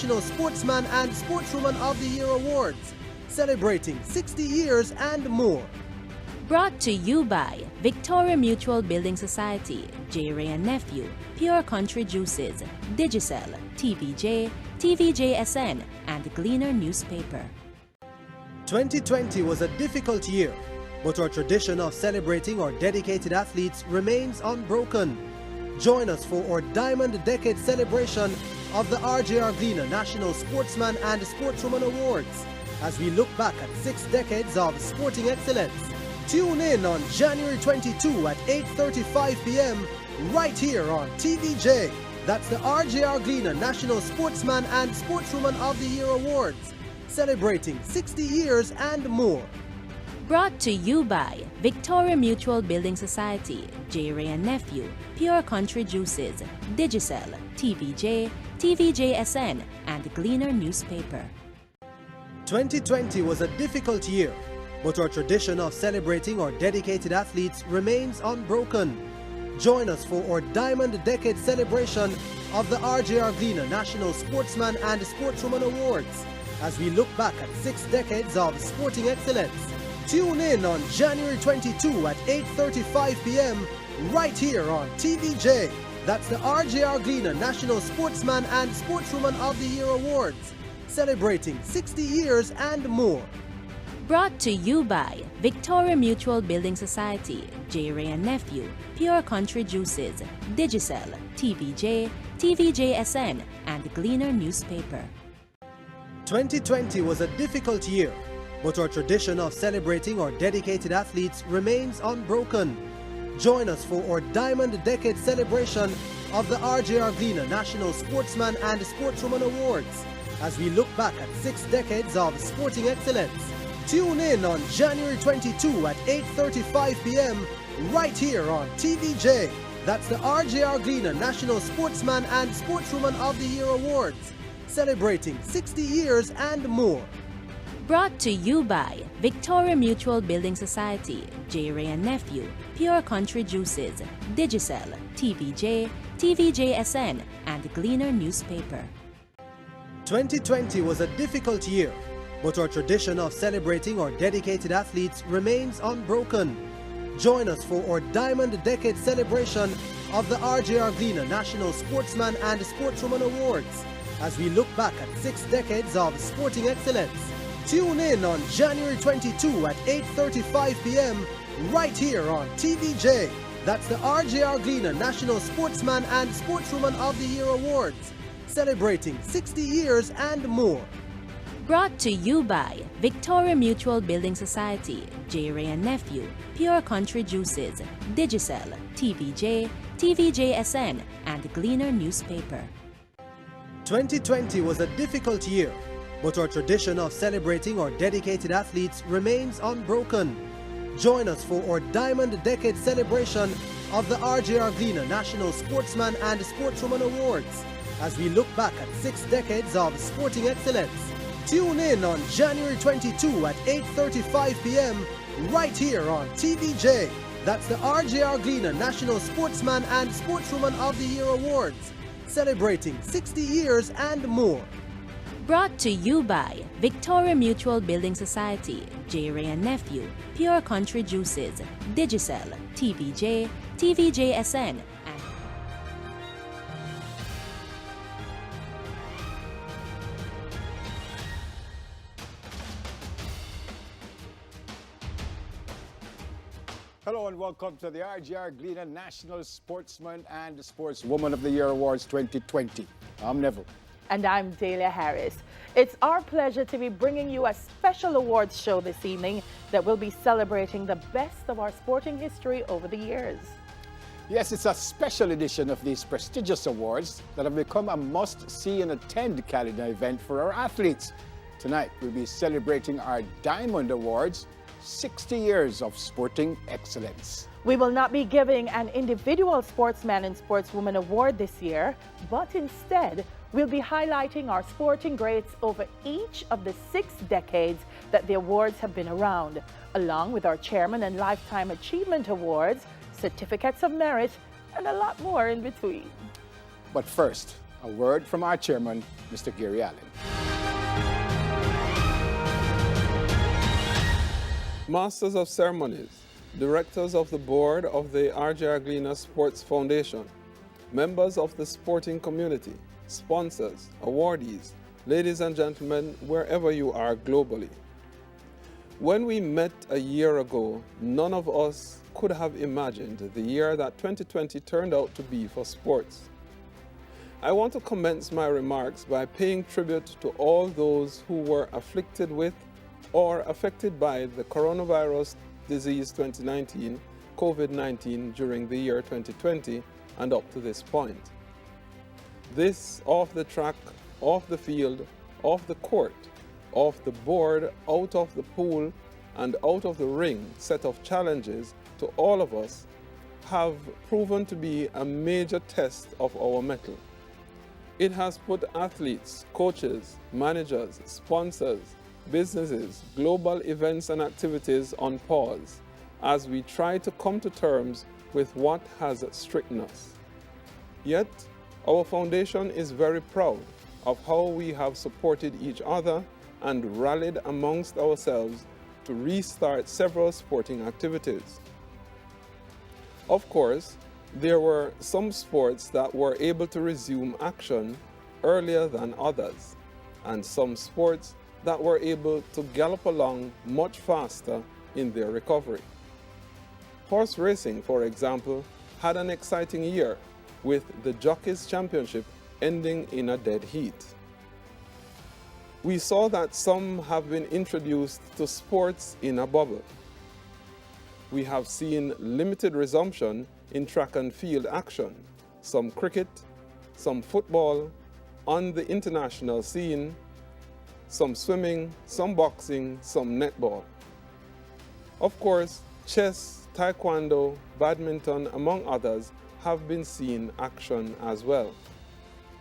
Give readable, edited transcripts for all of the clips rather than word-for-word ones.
National Sportsman and Sportswoman of the Year Awards, celebrating 60 years and more. Brought to you by Victoria Mutual Building Society, J. Ray and Nephew, Pure Country Juices, Digicel, TVJ, TVJSN, and Gleaner Newspaper. 2020 was a difficult year, but our tradition of celebrating our dedicated athletes remains unbroken. Join us for our Diamond Decade celebration of the RJRGLEANER National Sportsman and Sportswoman Awards as we look back at 6 decades of sporting excellence. Tune in on January 22 at 8:35 p.m. right here on TVJ. That's the RJRGLEANER National Sportsman and Sportswoman of the Year Awards, celebrating 60 years and more. Brought to you by Victoria Mutual Building Society, J. Ray and Nephew, Pure Country Juices, Digicel, TVJ, TVJSN, and Gleaner Newspaper. 2020 was a difficult year, but our tradition of celebrating our dedicated athletes remains unbroken. Join us for our Diamond Decade celebration of the RJRGLEANER National Sportsman and Sportswoman Awards as we look back at 6 decades of sporting excellence. Tune in on January 22 at 8:35 p.m. right here on TVJ. That's the RJRGLEANER National Sportsman and Sportswoman of the Year Awards, celebrating 60 years and more. Brought to you by Victoria Mutual Building Society, J. Ray and Nephew, Pure Country Juices, Digicel, TVJ, TVJSN, and Gleaner Newspaper. 2020 was a difficult year, but our tradition of celebrating our dedicated athletes remains unbroken. Join us for our Diamond Decade celebration of the RJRGLEANER National Sportsman and Sportswoman Awards as we look back at 6 decades of sporting excellence. Tune in on January 22 at 8:35 p.m. right here on TVJ. That's the RJRGLEANER National Sportsman and Sportswoman of the Year Awards, celebrating 60 years and more. Brought to you by Victoria Mutual Building Society, J. Ray and Nephew, Pure Country Juices, Digicel, TVJ, TVJSN, and Gleaner Newspaper. 2020 was a difficult year, but our tradition of celebrating our dedicated athletes remains unbroken. Join us for our Diamond Decade celebration of the RJRGLEANER National Sportsman and Sportswoman Awards as we look back at 6 decades of sporting excellence. Tune in on January 22 at 8:35 p.m. right here on TVJ. That's the RJRGLEANER National Sportsman and Sportswoman of the Year Awards, celebrating 60 years and more. Brought to you by Victoria Mutual Building Society, J. Ray and Nephew, Pure Country Juices, Digicel, TVJ, TVJSN, and Gleaner Newspaper. 2020 was a difficult year, but our tradition of celebrating our dedicated athletes remains unbroken. Join us for our Diamond Decade celebration of the RJRGLEANER National Sportsman and Sportswoman Awards as we look back at 6 decades of sporting excellence. Tune in on January 22 at 8:35 p.m. right here on TVJ. That's the RJRGLEANER National Sportsman and Sportswoman of the Year Awards, celebrating 60 years and more. Brought to you by Victoria Mutual Building Society, J. Ray and Nephew, Pure Country Juices, Digicel, TVJ, TVJSN, and Hello and welcome to the RJRGLEANER National Sportsman and Sportswoman of the Year Awards 2020. I'm Neville. And I'm Dahlia Harris. It's our pleasure to be bringing you a special awards show this evening that will be celebrating the best of our sporting history over the years. Yes, it's a special edition of these prestigious awards that have become a must-see and attend calendar event for our athletes. Tonight, we'll be celebrating our Diamond Awards, 60 years of sporting excellence. We will not be giving an individual sportsman and sportswoman award this year, but instead, we'll be highlighting our sporting greats over each of the 6 decades that the awards have been around, along with our Chairman and Lifetime Achievement Awards, certificates of merit, and a lot more in between. But first, A word from our chairman, Mr. Gary Allen. Masters of Ceremonies, Directors of the Board of the RJRGLEANER Sports Foundation, members of the sporting community, sponsors, awardees, ladies and gentlemen, wherever you are globally. When we met a year ago, none of us could have imagined the year that 2020 turned out to be for sports. I want to commence my remarks by paying tribute to all those who were afflicted with or affected by the coronavirus disease 2019, COVID-19 during the year 2020 and up to this point. This off the track, off the field, off the court, off the board, out of the pool and out of the ring set of challenges to all of us have proven to be a major test of our mettle. It has put athletes, coaches, managers, sponsors, businesses, global events and activities on pause as we try to come to terms with what has stricken us. Yet, our foundation is very proud of how we have supported each other and rallied amongst ourselves to restart several sporting activities. Of course, there were some sports that were able to resume action earlier than others, and some sports that were able to gallop along much faster in their recovery. Horse racing, for example, had an exciting year, with the Jockeys Championship ending in a dead heat. We saw that some have been introduced to sports in a bubble. We have seen limited resumption in track and field action, some cricket, some football, on the international scene, some swimming, some boxing, some netball. Of course, chess, taekwondo, badminton, among others, have been seen action as well.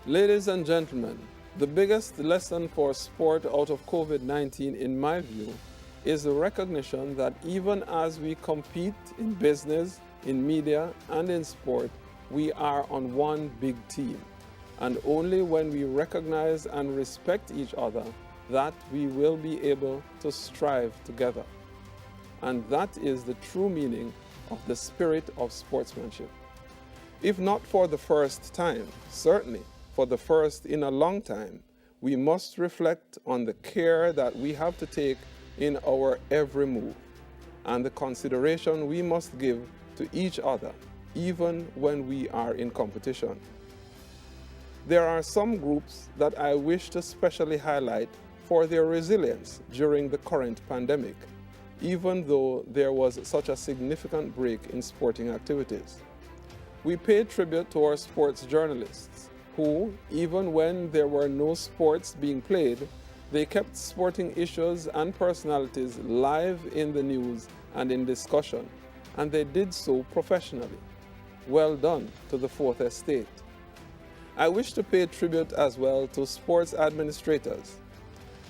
Ladies and gentlemen, the biggest lesson for sport out of COVID-19, in my view, is the recognition that even as we compete in business, in media, and in sport, we are on one big team. And only when we recognize and respect each other that we will be able to strive together. And that is the true meaning of the spirit of sportsmanship. If not for the first time, certainly for the first in a long time, we must reflect on the care that we have to take in our every move and the consideration we must give to each other, even when we are in competition. There are some groups that I wish to specially highlight for their resilience during the current pandemic, even though there was such a significant break in sporting activities. We pay tribute to our sports journalists who, even when there were no sports being played, they kept sporting issues and personalities live in the news and in discussion, and they did so professionally. Well done to the Fourth Estate. I wish to pay tribute as well to sports administrators.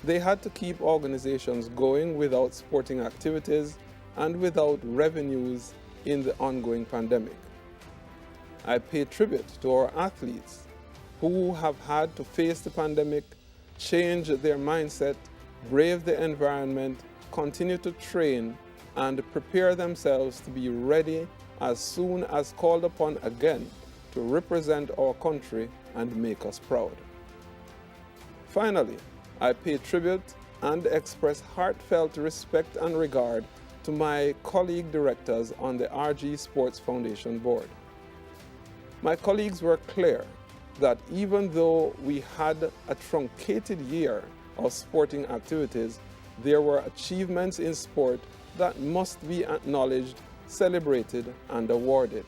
They had to keep organizations going without sporting activities and without revenues in the ongoing pandemic. I pay tribute to our athletes who have had to face the pandemic, change their mindset, brave the environment, continue to train, and prepare themselves to be ready as soon as called upon again to represent our country and make us proud. Finally, I pay tribute and express heartfelt respect and regard to my colleague directors on the RG Sports Foundation board. My colleagues were clear that even though we had a truncated year of sporting activities, there were achievements in sport that must be acknowledged, celebrated, and awarded.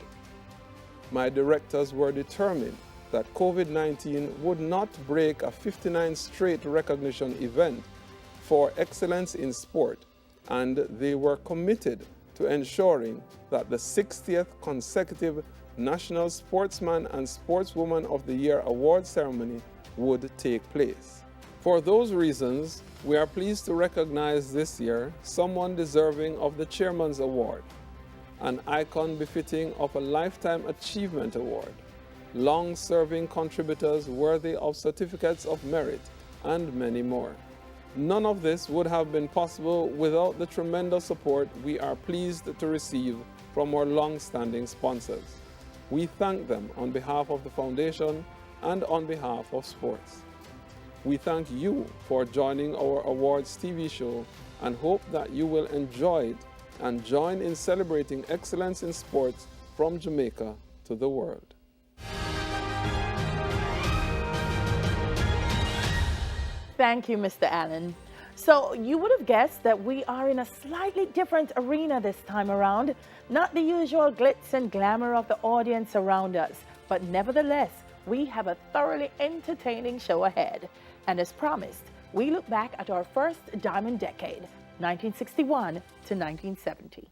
My directors were determined that COVID-19 would not break a 59 straight recognition event for excellence in sport, and they were committed to ensuring that the 60th consecutive National Sportsman and Sportswoman of the Year award ceremony would take place. For those reasons, we are pleased to recognize this year someone deserving of the Chairman's Award, an icon befitting of a Lifetime Achievement Award, long-serving contributors worthy of certificates of merit, and many more. None of this would have been possible without the tremendous support we are pleased to receive from our long-standing sponsors. We thank them on behalf of the Foundation and on behalf of sports. We thank you for joining our awards TV show and hope that you will enjoy it and join in celebrating excellence in sports from Jamaica to the world. Thank you, Mr. Allen. So you would have guessed that we are in a slightly different arena this time around. Not the usual glitz and glamour of the audience around us, but nevertheless, we have a thoroughly entertaining show ahead. And as promised, we look back at our first diamond decade, 1961 to 1970.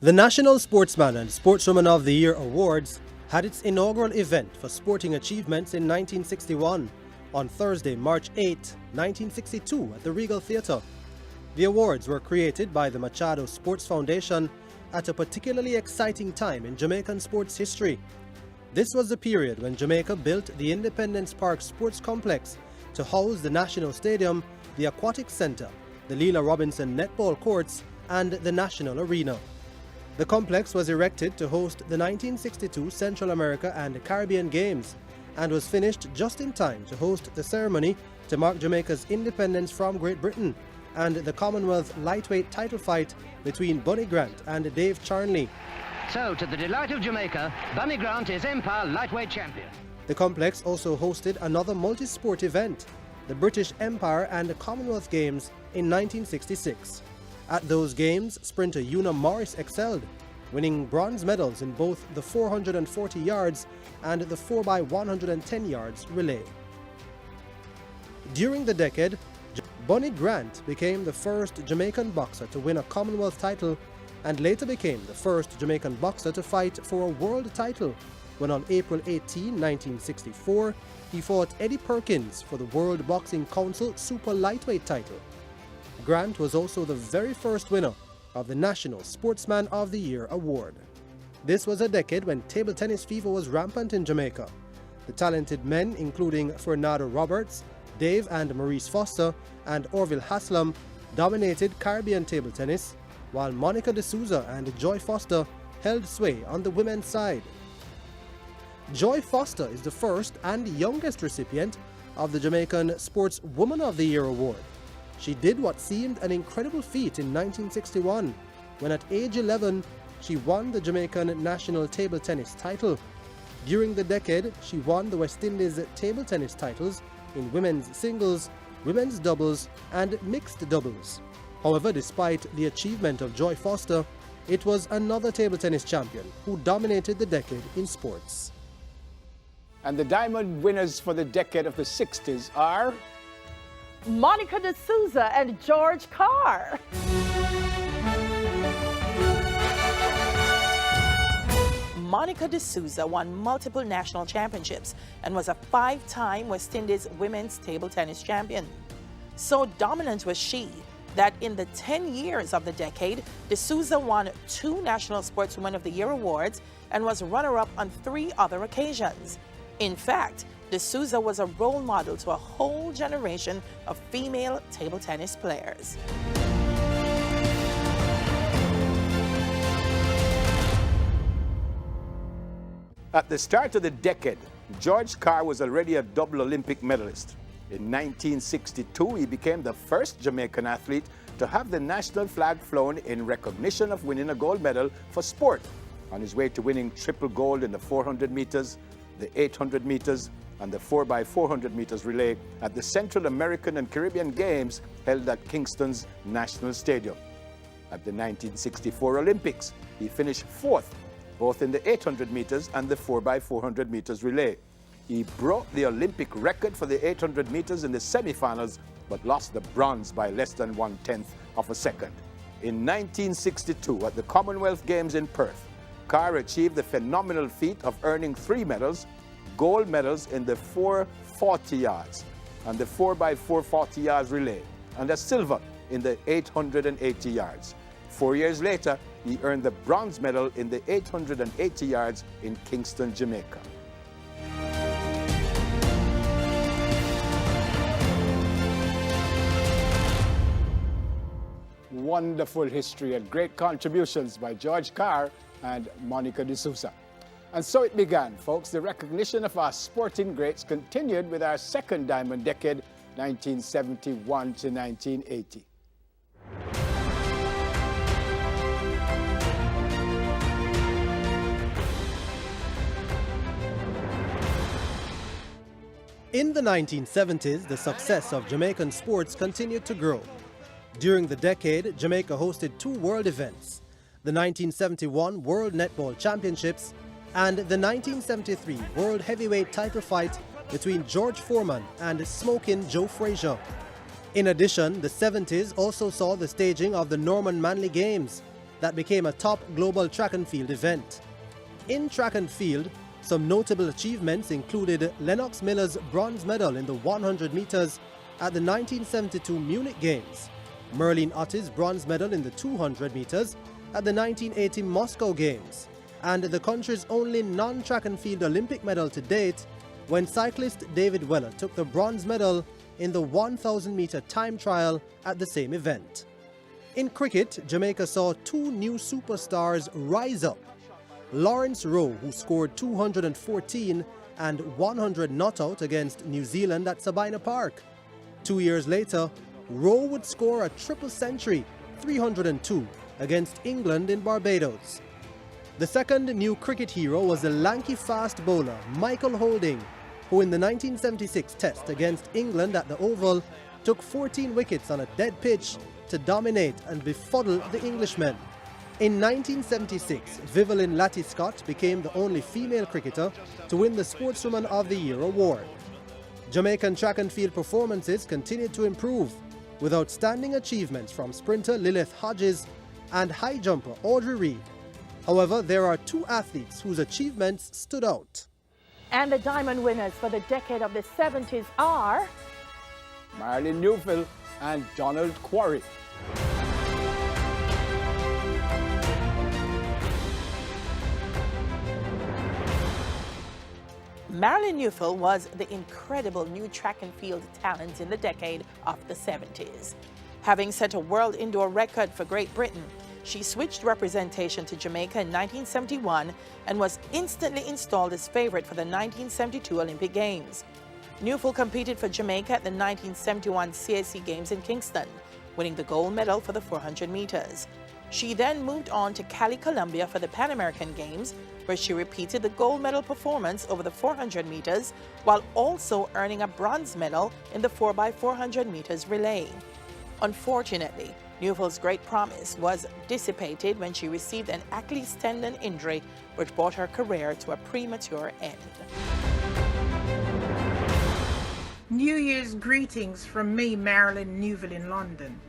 The National Sportsman and Sportswoman of the Year Awards had its inaugural event for sporting achievements in 1961 on Thursday, March 8, 1962 at the Regal Theatre. The awards were created by the Machado Sports Foundation at a particularly exciting time in Jamaican sports history. This was the period when Jamaica built the Independence Park Sports Complex to house the National Stadium, the Aquatic Center, the Leela Robinson Netball Courts, and the National Arena. The complex was erected to host the 1962 Central America and Caribbean Games and was finished just in time to host the ceremony to mark Jamaica's independence from Great Britain and the Commonwealth lightweight title fight between Bunny Grant and Dave Charnley. So, to the delight of Jamaica, Bunny Grant is Empire lightweight champion. The complex also hosted another multi-sport event, the British Empire and the Commonwealth Games in 1966. At those games, sprinter Una Morris excelled, winning bronze medals in both the 440 yards and the 4x110 yards relay. During the decade, Bunny Grant became the first Jamaican boxer to win a Commonwealth title and later became the first Jamaican boxer to fight for a world title when on April 18, 1964, he fought Eddie Perkins for the World Boxing Council Super Lightweight title. Grant was also the very first winner of the National Sportsman of the Year award. This was a decade when table tennis fever was rampant in Jamaica. The talented men, including Fernando Roberts, Dave and Maurice Foster, and Orville Haslam, dominated Caribbean table tennis, while Monica D'Souza and Joy Foster held sway on the women's side. Joy Foster is the first and youngest recipient of the Jamaican Sportswoman of the Year award. She did what seemed an incredible feat in 1961, when at age 11, she won the Jamaican national table tennis title. During the decade, she won the West Indies table tennis titles in women's singles, women's doubles, and mixed doubles. However, despite the achievement of Joy Foster, it was another table tennis champion who dominated the decade in sports. And the diamond winners for the decade of the 60s are Monica D'Souza and George Carr. Monica D'Souza won multiple national championships and was a 5-time West Indies women's table tennis champion. So dominant was she that in the 10 years of the decade, D'Souza won 2 National Sportswoman of the Year awards and was runner-up on 3 other occasions. In fact, D'Souza was a role model to a whole generation of female table tennis players. At the start of the decade, George Carr was already a double Olympic medalist. In 1962, he became the first Jamaican athlete to have the national flag flown in recognition of winning a gold medal for sport, on his way to winning triple gold in the 400 meters, the 800 meters, and the 4x400 meters relay at the Central American and Caribbean Games held at Kingston's National Stadium. At the 1964 Olympics, he finished 4th, both in the 800 meters and the 4x400 meters relay. He broke the Olympic record for the 800 meters in the semifinals, but lost the bronze by less than 1/10 of a second. In 1962, at the Commonwealth Games in Perth, Carr achieved the phenomenal feat of earning 3 medals, gold medals in the 440 yards and the 4x440 yards relay. and a silver in the 880 yards. 4 years later, he earned the bronze medal in the 880 yards in Kingston, Jamaica. Wonderful history and great contributions by George Carr and Monica D'Souza. And so it began, folks. The recognition of our sporting greats continued with our second diamond decade, 1971 to 1980. In the 1970s, the success of Jamaican sports continued to grow. During the decade, Jamaica hosted two world events, the 1971 World Netball Championships and the 1973 World Heavyweight title fight between George Foreman and Smokin' Joe Frazier. In addition, the 70s also saw the staging of the Norman Manley Games that became a top global track and field event. In track and field, some notable achievements included Lennox Miller's bronze medal in the 100 meters at the 1972 Munich Games, Merlene Ottey's bronze medal in the 200 meters at the 1980 Moscow Games, and the country's only non-track and field Olympic medal to date when cyclist David Weller took the bronze medal in the 1,000-meter time trial at the same event. In cricket, Jamaica saw two new superstars rise up. Lawrence Rowe, who scored 214 and 100 not out against New Zealand at Sabina Park. 2 years later, Rowe would score a triple century, 302, against England in Barbados. The second new cricket hero was the lanky fast bowler Michael Holding, who in the 1976 test against England at the Oval took 14 wickets on a dead pitch to dominate and befuddle the Englishmen. In 1976, Vivian Latty-Scott became the only female cricketer to win the Sportswoman of the Year award. Jamaican track and field performances continued to improve, with outstanding achievements from sprinter Lilith Hodges and high jumper Audrey Reed. However, there are two athletes whose achievements stood out. And the diamond winners for the decade of the 70s are Marilyn Newfield and Donald Quarry. Marilyn Newfield was the incredible new track and field talent in the decade of the 70s. Having set a world indoor record for Great Britain, she switched representation to Jamaica in 1971 and was instantly installed as favorite for the 1972 Olympic Games. Newfield competed for Jamaica at the 1971 CAC Games in Kingston, winning the gold medal for the 400 meters. She then moved on to Cali, Colombia for the Pan American Games, where she repeated the gold medal performance over the 400 meters while also earning a bronze medal in the 4x400 meters relay. Unfortunately, Newfield's great promise was dissipated when she received an Achilles tendon injury, which brought her career to a premature end. New Year's greetings from me, Marilyn Newfield in London.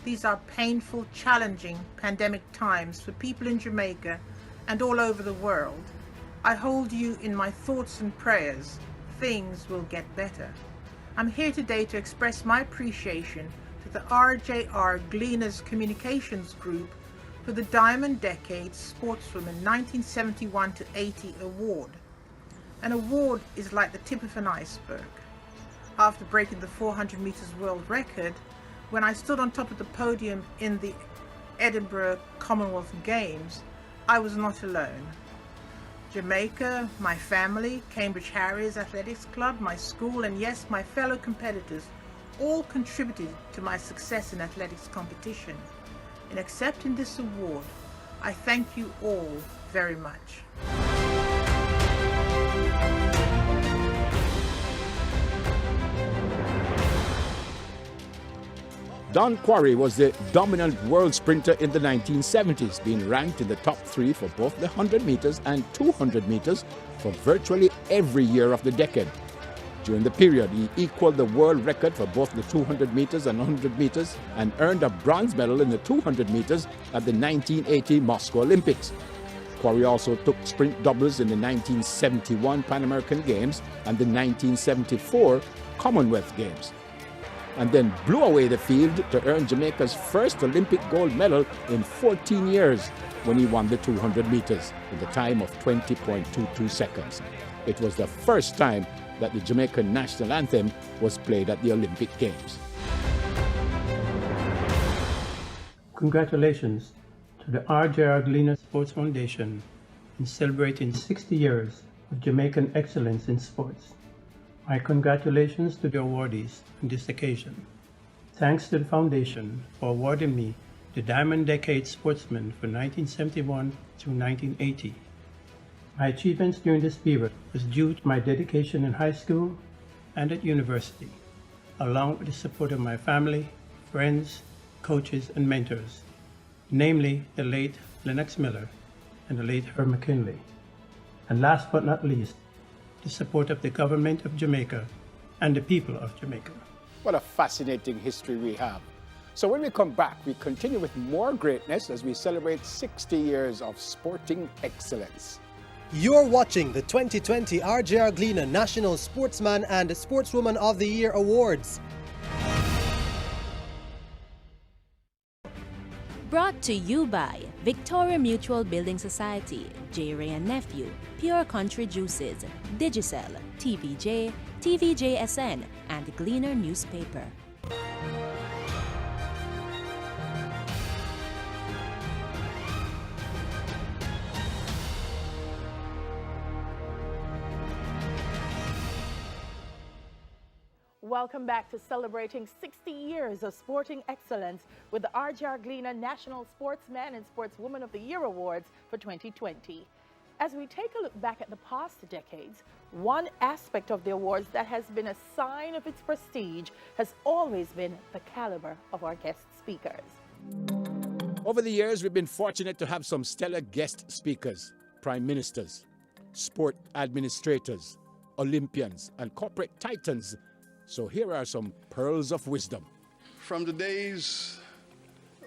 These are painful, challenging pandemic times for people in Jamaica and all over the world. I hold you in my thoughts and prayers. Things will get better. I'm here today to express my appreciation to the RJRGLEANER's Communications Group for the Diamond Decade Sportswoman 1971 to 80 award. An award is like the tip of an iceberg. After breaking the 400 meters world record, when I stood on top of the podium in the Edinburgh Commonwealth Games, I was not alone. Jamaica, my family, Cambridge Harriers Athletics Club, my school, and yes, my fellow competitors all contributed to my success in athletics competition. In accepting this award, I thank you all very much. Don Quarry was the dominant world sprinter in the 1970s, being ranked in the top 3 for both the 100 meters and 200 meters for virtually every year of the decade. During the period, he equaled the world record for both the 200 meters and 100 meters and earned a bronze medal in the 200 meters at the 1980 Moscow Olympics. Quarry also took sprint doubles in the 1971 Pan American Games and the 1974 Commonwealth Games. and then blew away the field to earn Jamaica's first Olympic gold medal in 14 years when he won the 200 meters in the time of 20.22 seconds. It was the first time that the Jamaican national anthem was played at the Olympic Games. Congratulations to the RJRGLEANER Sports Foundation in celebrating 60 years of Jamaican excellence in sports. My congratulations to the awardees on this occasion. Thanks to the foundation for awarding me the Diamond Decade Sportsman for 1971 to 1980. My achievements during this period was due to my dedication in high school and at university, along with the support of my family, friends, coaches, and mentors, namely the late Lennox Miller and the late Herb McKinley. And last but not least, the support of the government of Jamaica and the people of Jamaica. What a fascinating history we have. So when we come back, we continue with more greatness as we celebrate 60 years of sporting excellence. You're watching the 2020 RJRGLEANER National Sportsman and Sportswoman of the Year Awards. Brought to you by Victoria Mutual Building Society, J. Nephew, Pure Country Juices, Digicel, TVJ, TVJSN, and Gleaner Newspaper. Welcome back to celebrating 60 years of sporting excellence with the RJRGLEANER National Sportsman and Sportswoman of the Year Awards for 2020. As we take a look back at the past decades, one aspect of the awards that has been a sign of its prestige has always been the caliber of our guest speakers. Over the years, we've been fortunate to have some stellar guest speakers, prime ministers, sport administrators, Olympians, and corporate titans. So here are some pearls of wisdom. From the days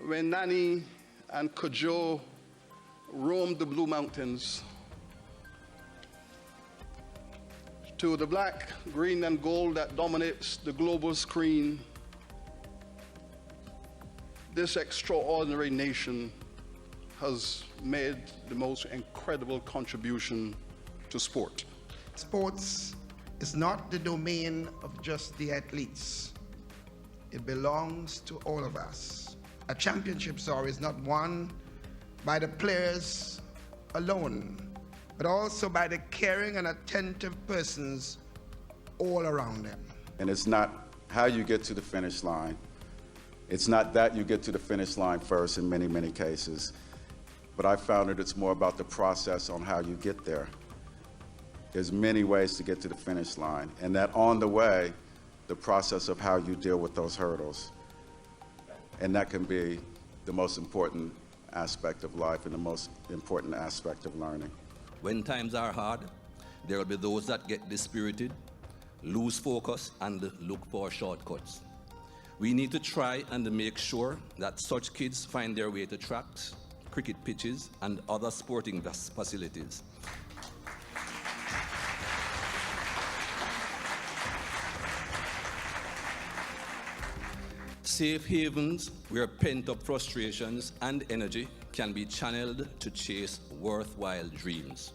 when Nani and Kojo roamed the Blue Mountains, to the black, green, and gold that dominates the global screen, this extraordinary nation has made the most incredible contribution to sport. Sports is not the domain of just the athletes. It belongs to all of us. A championship story is not won by the players alone, but also by the caring and attentive persons all around them. And it's not how you get to the finish line. It's not that you get to the finish line first in many, many cases, but I found that it's more about the process on how you get there. There's many ways to get to the finish line, and that on the way, the process of how you deal with those hurdles. And that can be the most important aspect of life and the most important aspect of learning. When times are hard, there will be those that get dispirited, lose focus, and look for shortcuts. We need to try and make sure that such kids find their way to tracks, cricket pitches, and other sporting facilities. Safe havens where pent-up frustrations and energy can be channeled to chase worthwhile dreams.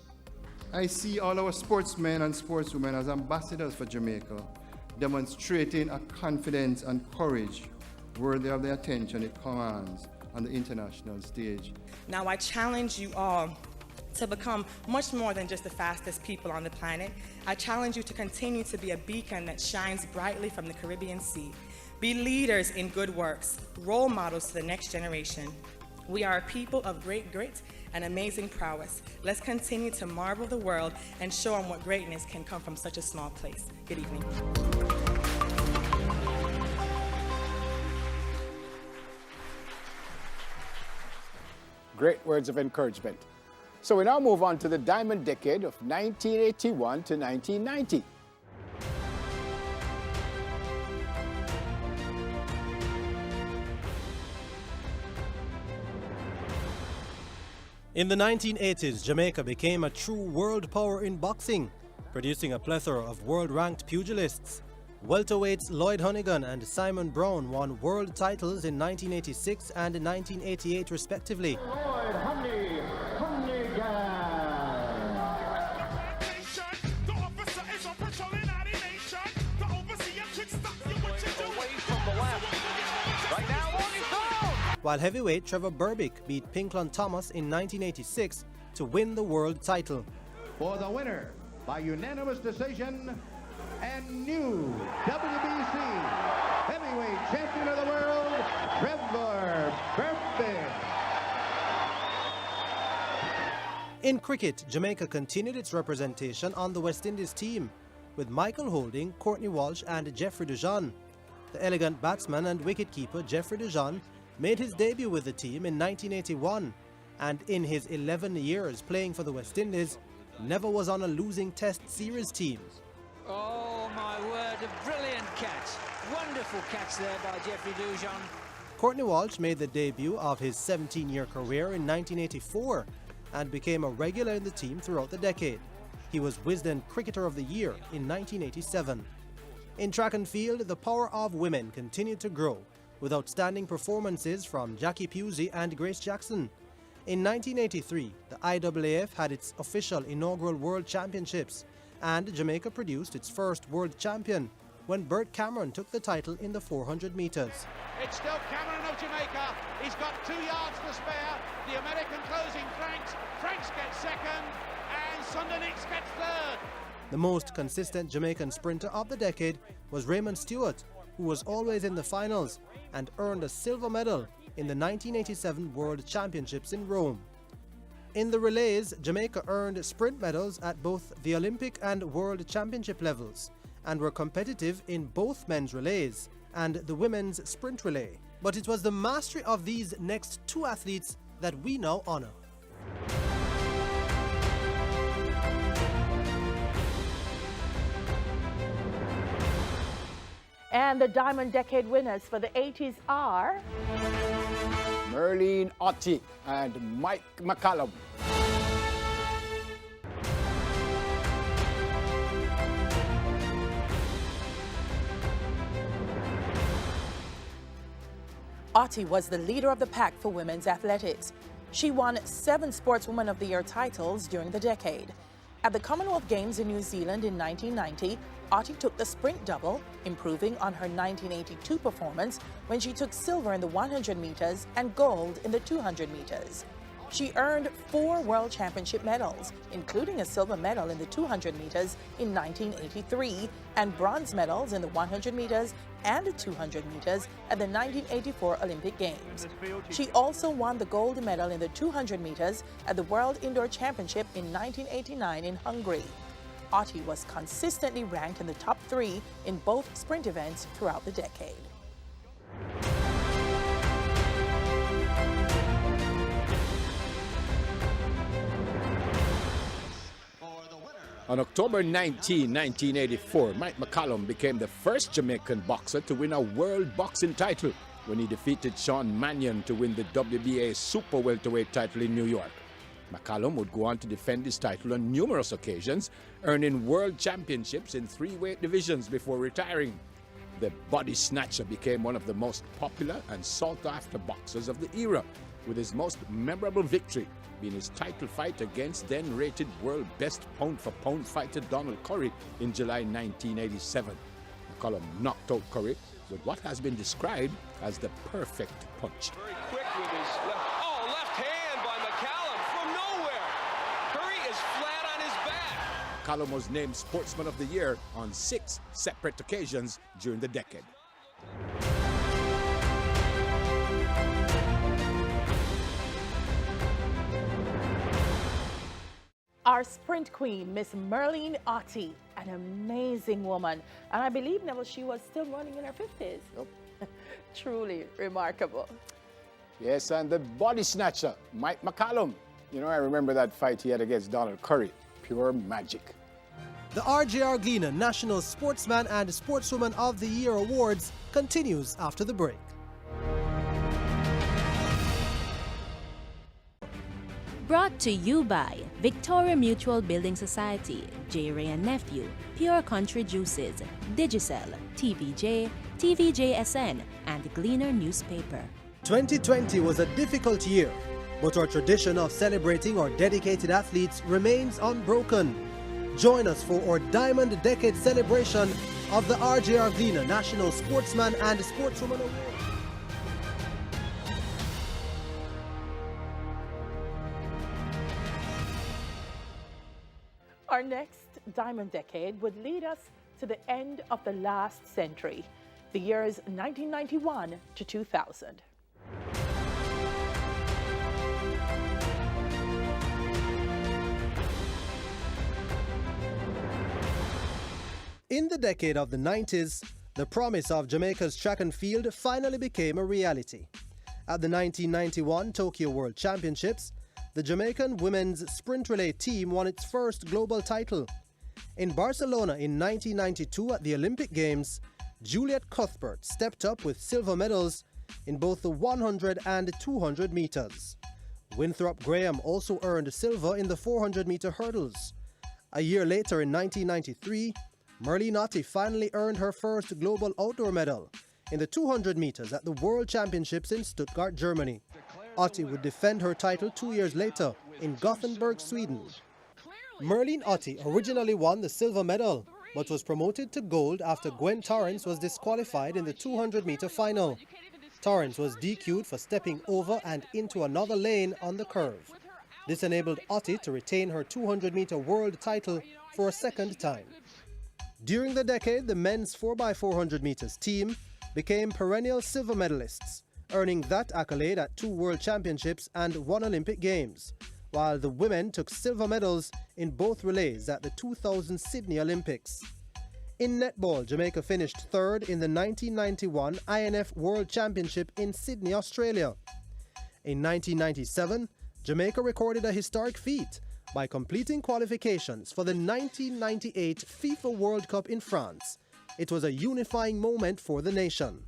I see all our sportsmen and sportswomen as ambassadors for Jamaica, demonstrating a confidence and courage worthy of the attention it commands on the international stage. Now I challenge you all to become much more than just the fastest people on the planet. I challenge you to continue to be a beacon that shines brightly from the Caribbean Sea. Be leaders in good works, role models to the next generation. We are a people of great grit and amazing prowess. Let's continue to marvel the world and show them what greatness can come from such a small place. Good evening. Great words of encouragement. So we now move on to the diamond decade of 1981 to 1990. In the 1980s, Jamaica became a true world power in boxing, producing a plethora of world-ranked pugilists. Welterweights Lloyd Honeyghan and Simon Brown won world titles in 1986 and 1988 respectively. While heavyweight Trevor Berbick beat Pinklon Thomas in 1986 to win the world title. For the winner, by unanimous decision, and new WBC heavyweight champion of the world, Trevor Berbick. In cricket, Jamaica continued its representation on the West Indies team, with Michael Holding, Courtney Walsh and Jeffrey Dujon. The elegant batsman and wicketkeeper Jeffrey Dujon made his debut with the team in 1981, and in his 11 years playing for the West Indies, never was on a losing Test series team. Oh my word, a brilliant catch. Wonderful catch there by Jeffrey Dujon. Courtney Walsh made the debut of his 17-year career in 1984 and became a regular in the team throughout the decade. He was Wisden Cricketer of the Year in 1987. In track and field, the power of women continued to grow, with outstanding performances from Jackie Pusey and Grace Jackson. In 1983, the IAAF had its official inaugural World Championships, and Jamaica produced its first world champion when Bert Cameron took the title in the 400 meters. It's still Cameron of Jamaica. He's got 2 yards to spare. The American closing Franks. Franks gets second, and Sundernicks gets third. The most consistent Jamaican sprinter of the decade was Raymond Stewart, who was always in the finals and earned a silver medal in the 1987 World Championships in Rome. In the relays, Jamaica earned sprint medals at both the Olympic and World Championship levels and were competitive in both men's relays and the women's sprint relay. But it was the mastery of these next two athletes that we now honor. And the Diamond Decade winners for the 80s are Merlene Ottey and Mike McCallum. Ottey was the leader of the pack for women's athletics. She won 7 Sportswoman of the Year titles during the decade. At the Commonwealth Games in New Zealand in 1990, Ottey took the sprint double, improving on her 1982 performance when she took silver in the 100 meters and gold in the 200 meters. She earned 4 World Championship medals, including a silver medal in the 200 meters in 1983 and bronze medals in the 100 meters and the 200 meters at the 1984 Olympic Games. She also won the gold medal in the 200 meters at the World Indoor Championship in 1989 in Hungary. Ottey was consistently ranked in the top 3 in both sprint events throughout the decade. On October 19, 1984, Mike McCallum became the first Jamaican boxer to win a world boxing title when he defeated Sean Mannion to win the WBA Super Welterweight title in New York. McCallum would go on to defend his title on numerous occasions, earning world championships in 3 weight divisions before retiring. The body snatcher became one of the most popular and sought-after boxers of the era, with his most memorable victory being his title fight against then-rated world best pound-for-pound fighter Donald Curry in July 1987. McCallum knocked out Curry with what has been described as the perfect punch. Very quick with his left hand by McCallum from nowhere. Curry is flat on his back. McCallum was named Sportsman of the Year on 6 separate occasions during the decade. Our sprint queen, Miss Merlene Ottey, an amazing woman. And I believe, Neville, she was still running in her 50s. Yep. Truly remarkable. Yes, and the body snatcher, Mike McCallum. You know, I remember that fight he had against Donald Curry. Pure magic. The RJRGLEANER National Sportsman and Sportswoman of the Year Awards continues after the break. Brought to you by Victoria Mutual Building Society, J. Nephew, Pure Country Juices, Digicel, TVJ, TVJSN, and Gleaner newspaper. 2020 was a difficult year, but our tradition of celebrating our dedicated athletes remains unbroken. Join us for our Diamond Decade celebration of the RJRGLEANER National Sportsman and Sportswoman Award. Our next Diamond Decade would lead us to the end of the last century, the years 1991 to 2000. In the decade of the 90s, the promise of Jamaica's track and field finally became a reality. At the 1991 Tokyo World Championships, the Jamaican women's sprint relay team won its first global title. In Barcelona in 1992 at the Olympic Games, Juliet Cuthbert stepped up with silver medals in both the 100 and 200 meters. Winthrop Graham also earned silver in the 400-meter hurdles. A year later in 1993, Merlene Ottey finally earned her first global outdoor medal in the 200 meters at the World Championships in Stuttgart, Germany. Ottey would defend her title 2 years later in Gothenburg, Sweden. Merlene Ottey originally won the silver medal, but was promoted to gold after Gwen Torrance was disqualified in the 200-meter final. Torrance was DQ'd for stepping over and into another lane on the curve. This enabled Ottey to retain her 200-meter world title for a second time. During the decade, the men's 4x400 meters team became perennial silver medalists, earning that accolade at 2 World Championships and 1 Olympic Games, while the women took silver medals in both relays at the 2000 Sydney Olympics. In netball, Jamaica finished third in the 1991 INF World Championship in Sydney, Australia. In 1997, Jamaica recorded a historic feat by completing qualifications for the 1998 FIFA World Cup in France. It was a unifying moment for the nation.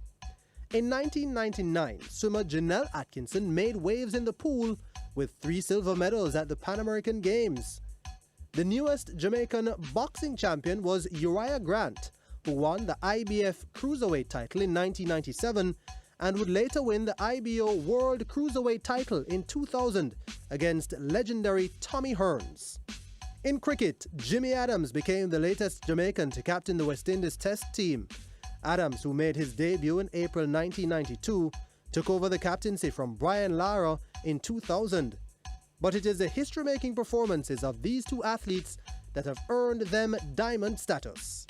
In 1999, swimmer Janelle Atkinson made waves in the pool with 3 silver medals at the Pan American Games. The newest Jamaican boxing champion was Uriah Grant, who won the IBF Cruiserweight title in 1997 and would later win the IBO World Cruiserweight title in 2000 against legendary Tommy Hearns. In cricket, Jimmy Adams became the latest Jamaican to captain the West Indies Test team. Adams, who made his debut in April 1992, took over the captaincy from Brian Lara in 2000. But it is the history-making performances of these two athletes that have earned them diamond status.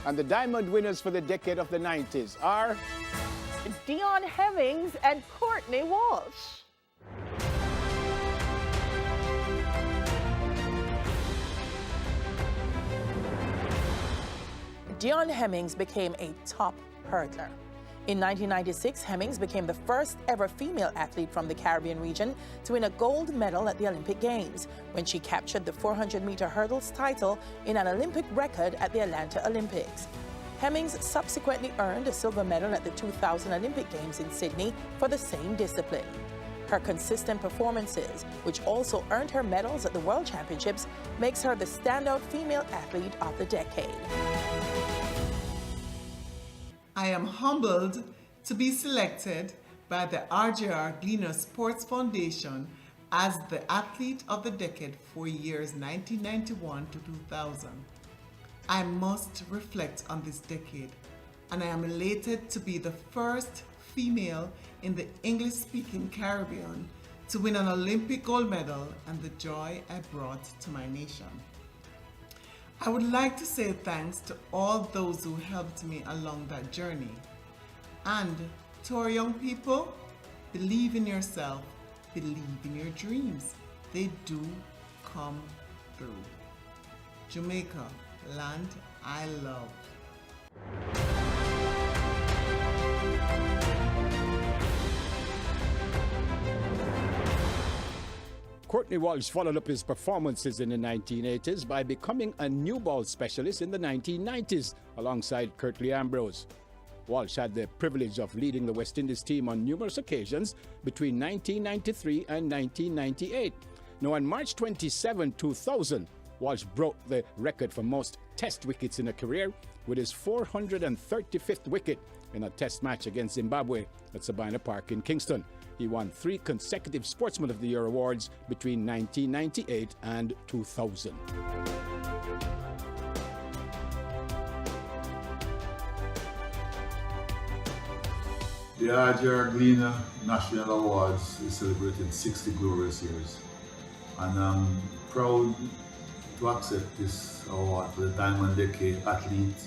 And the diamond winners for the decade of the 90s are Dion Hemmings and Courtney Walsh. Dion Hemmings became a top hurdler. In 1996, Hemmings became the first ever female athlete from the Caribbean region to win a gold medal at the Olympic Games when she captured the 400-meter hurdles title in an Olympic record at the Atlanta Olympics. Hemmings subsequently earned a silver medal at the 2000 Olympic Games in Sydney for the same discipline. Her consistent performances, which also earned her medals at the World Championships, makes her the standout female athlete of the decade. I am humbled to be selected by the RJRGLEANER Sports Foundation as the Athlete of the Decade for years 1991 to 2000. I must reflect on this decade, and I am elated to be the first female in the English-speaking Caribbean to win an Olympic gold medal and the joy I brought to my nation. I would like to say thanks to all those who helped me along that journey. And to our young people, believe in yourself, believe in your dreams. They do come through. Jamaica, land I love. Courtney Walsh followed up his performances in the 1980s by becoming a new ball specialist in the 1990s alongside Kirtley Ambrose. Walsh had the privilege of leading the West Indies team on numerous occasions between 1993 and 1998. Now, on March 27, 2000, Walsh broke the record for most test wickets in a career with his 435th wicket in a test match against Zimbabwe at Sabina Park in Kingston. He won 3 consecutive Sportsman of the Year awards between 1998 and 2000. The RJRGLEANER National Awards is celebrating 60 glorious years, and I'm proud to accept this award for the Diamond Decade Athlete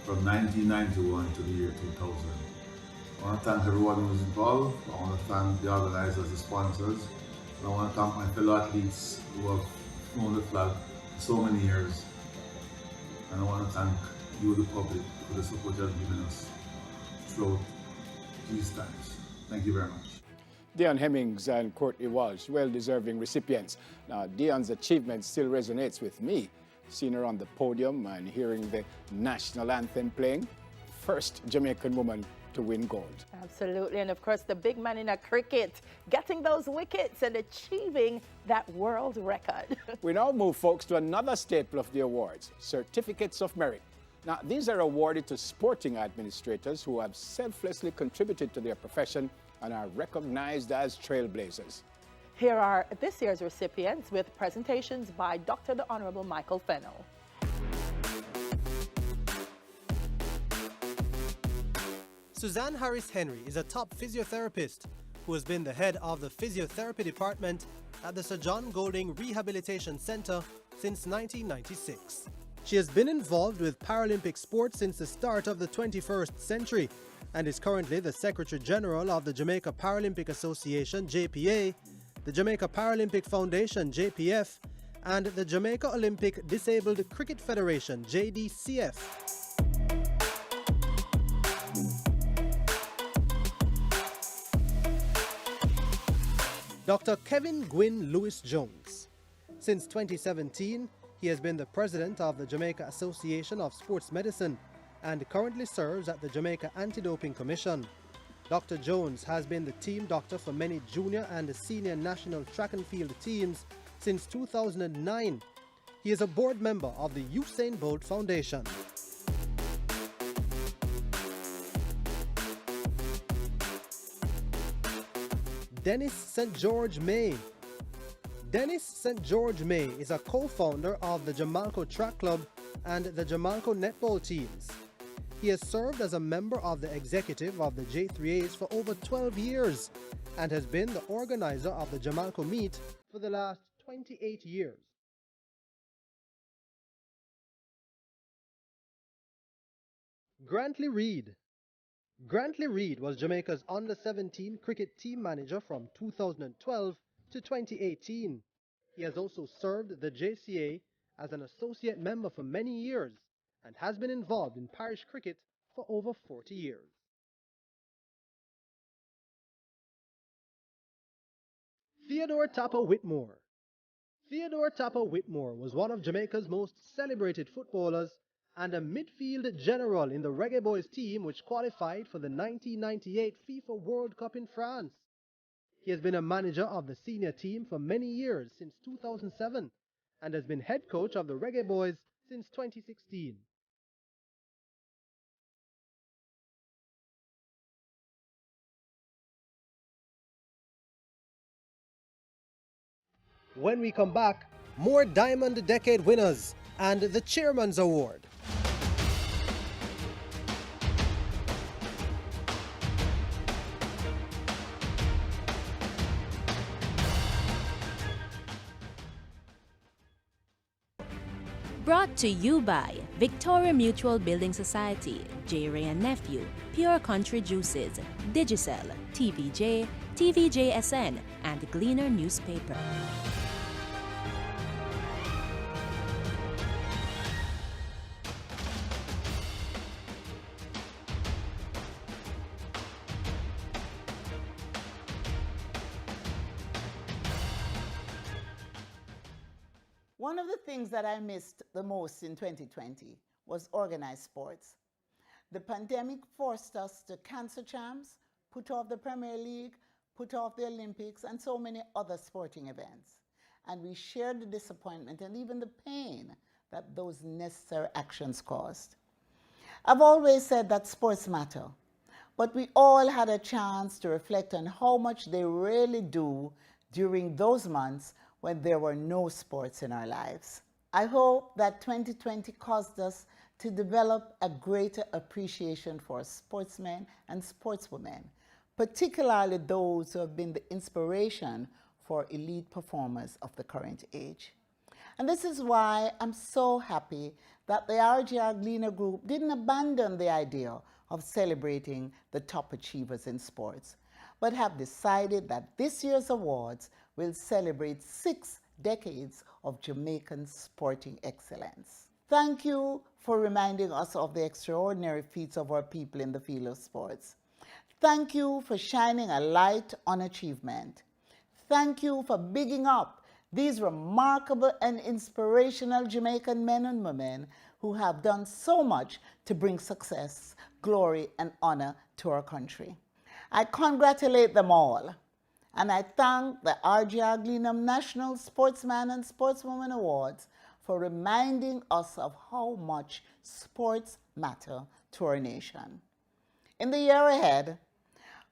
from 1991 to the year 2000. I want to thank everyone who was involved. I want to thank the organizers, the sponsors. And I want to thank my fellow athletes who have flown the flag for so many years. And I want to thank you, the public, for the support you have given us throughout these times. Thank you very much. Dion Hemmings and Courtney Walsh, well-deserving recipients. Now, Dion's achievement still resonates with me, seeing her on the podium and hearing the national anthem playing. First Jamaican woman to win gold. Absolutely, and of course the big man in a cricket, getting those wickets and achieving that world record. We now move, folks, to another staple of the awards, Certificates of Merit. Now, these are awarded to sporting administrators who have selflessly contributed to their profession and are recognized as trailblazers. Here are this year's recipients with presentations by Dr. the Honorable Michael Fennell. Suzanne Harris Henry is a top physiotherapist who has been the head of the physiotherapy department at the Sir John Golding Rehabilitation Center since 1996. She has been involved with Paralympic sports since the start of the 21st century and is currently the Secretary General of the Jamaica Paralympic Association, JPA, the Jamaica Paralympic Foundation, JPF, and the Jamaica Olympic Disabled Cricket Federation, JDCF. Dr. Kevin Gwynn Lewis Jones. Since 2017, he has been the president of the Jamaica Association of Sports Medicine and currently serves at the Jamaica Anti-Doping Commission. Dr. Jones has been the team doctor for many junior and senior national track and field teams since 2009. He is a board member of the Usain Bolt Foundation. Dennis St. George May. Dennis St. George May is a co-founder of the Jamalco Track Club and the Jamalco Netball teams. He has served as a member of the executive of the J3As for over 12 years and has been the organizer of the Jamalco meet for the last 28 years. Grantley Reid. Grantley Reid was Jamaica's under-17 cricket team manager from 2012 to 2018. He has also served the JCA as an associate member for many years and has been involved in parish cricket for over 40 years. Theodore Tapper Whitmore. Theodore Tapper Whitmore was one of Jamaica's most celebrated footballers and a midfield general in the Reggae Boys team which qualified for the 1998 FIFA World Cup in France. He has been a manager of the senior team for many years since 2007 and has been head coach of the Reggae Boys since 2016. When we come back, more Diamond Decade winners and the Chairman's Award. Brought to you by Victoria Mutual Building Society, J. Ray and Nephew, Pure Country Juices, Digicel, TVJ, TVJSN, and Gleaner Newspaper. One of the things that I missed the most in 2020 was organized sports. The pandemic forced us to cancel champs, put off the Premier League, put off the Olympics, and so many other sporting events. And we shared the disappointment and even the pain that those necessary actions caused. I've always said that sports matter, but we all had a chance to reflect on how much they really do during those months when there were no sports in our lives. I hope that 2020 caused us to develop a greater appreciation for sportsmen and sportswomen, particularly those who have been the inspiration for elite performers of the current age. And this is why I'm so happy that the RJRGLEANER group didn't abandon the idea of celebrating the top achievers in sports, but have decided that this year's awards will celebrate 6 decades of Jamaican sporting excellence. Thank you for reminding us of the extraordinary feats of our people in the field of sports. Thank you for shining a light on achievement. Thank you for bigging up these remarkable and inspirational Jamaican men and women who have done so much to bring success, glory, and honor to our country. I congratulate them all, and I thank the RJRGLEANER National Sportsman and Sportswoman Awards for reminding us of how much sports matter to our nation. In the year ahead,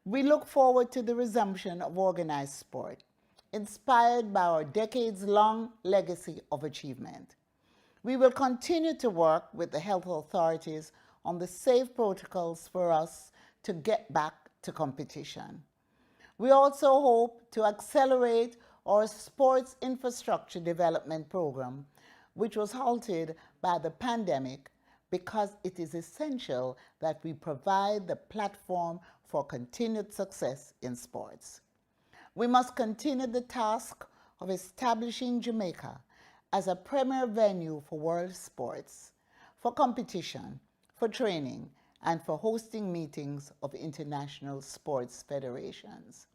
we look forward to the resumption of organized sport, inspired by our decades-long legacy of achievement. We will continue to work with the health authorities on the safe protocols for us to get back to competition. We also hope to accelerate our sports infrastructure development program, which was halted by the pandemic, because it is essential that we provide the platform for continued success in sports. We must continue the task of establishing Jamaica as a premier venue for world sports, for competition, for training, and for hosting meetings of international sports federations.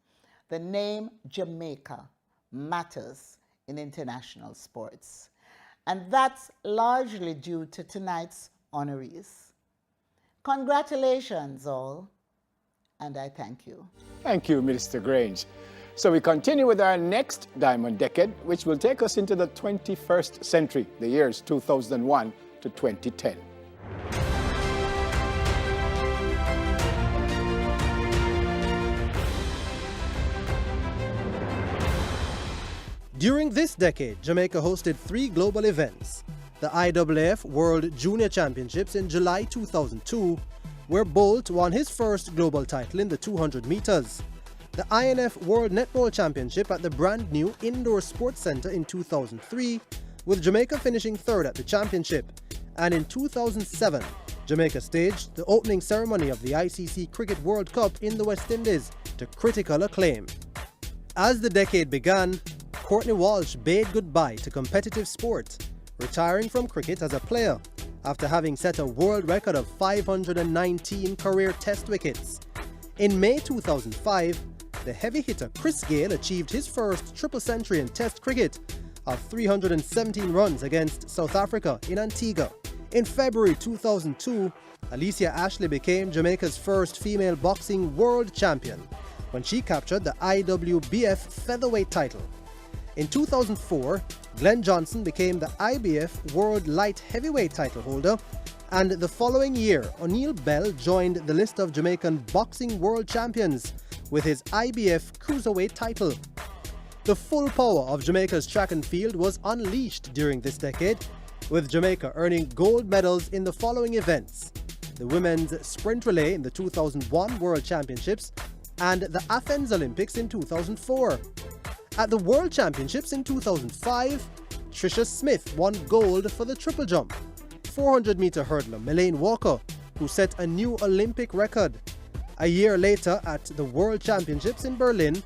The name Jamaica matters in international sports, and that's largely due to tonight's honorees. Congratulations all, and I thank you. Thank you, Minister Grange. So we continue with our next Diamond Decade, which will take us into the 21st century, the years 2001 to 2010. During this decade, Jamaica hosted 3 global events. The IAAF World Junior Championships in July 2002, where Bolt won his first global title in the 200 meters. The INF World Netball Championship at the brand new Indoor Sports Center in 2003, with Jamaica finishing 3rd at the championship. And in 2007, Jamaica staged the opening ceremony of the ICC Cricket World Cup in the West Indies to critical acclaim. As the decade began, Courtney Walsh bade goodbye to competitive sport, retiring from cricket as a player after having set a world record of 519 career test wickets. In May 2005, the heavy hitter Chris Gayle achieved his first triple century in Test cricket of 317 runs against South Africa in Antigua. In February 2002, Alicia Ashley became Jamaica's first female boxing world champion when she captured the IWBF featherweight title. In 2004, Glenn Johnson became the IBF World Light Heavyweight title holder, and the following year, O'Neil Bell joined the list of Jamaican boxing world champions with his IBF Cruiserweight title. The full power of Jamaica's track and field was unleashed during this decade, with Jamaica earning gold medals in the following events: the women's sprint relay in the 2001 World Championships and the Athens Olympics in 2004. At the World Championships in 2005, Tricia Smith won gold for the triple jump. 400-meter hurdler Melaine Walker, who set a new Olympic record. A year later at the World Championships in Berlin,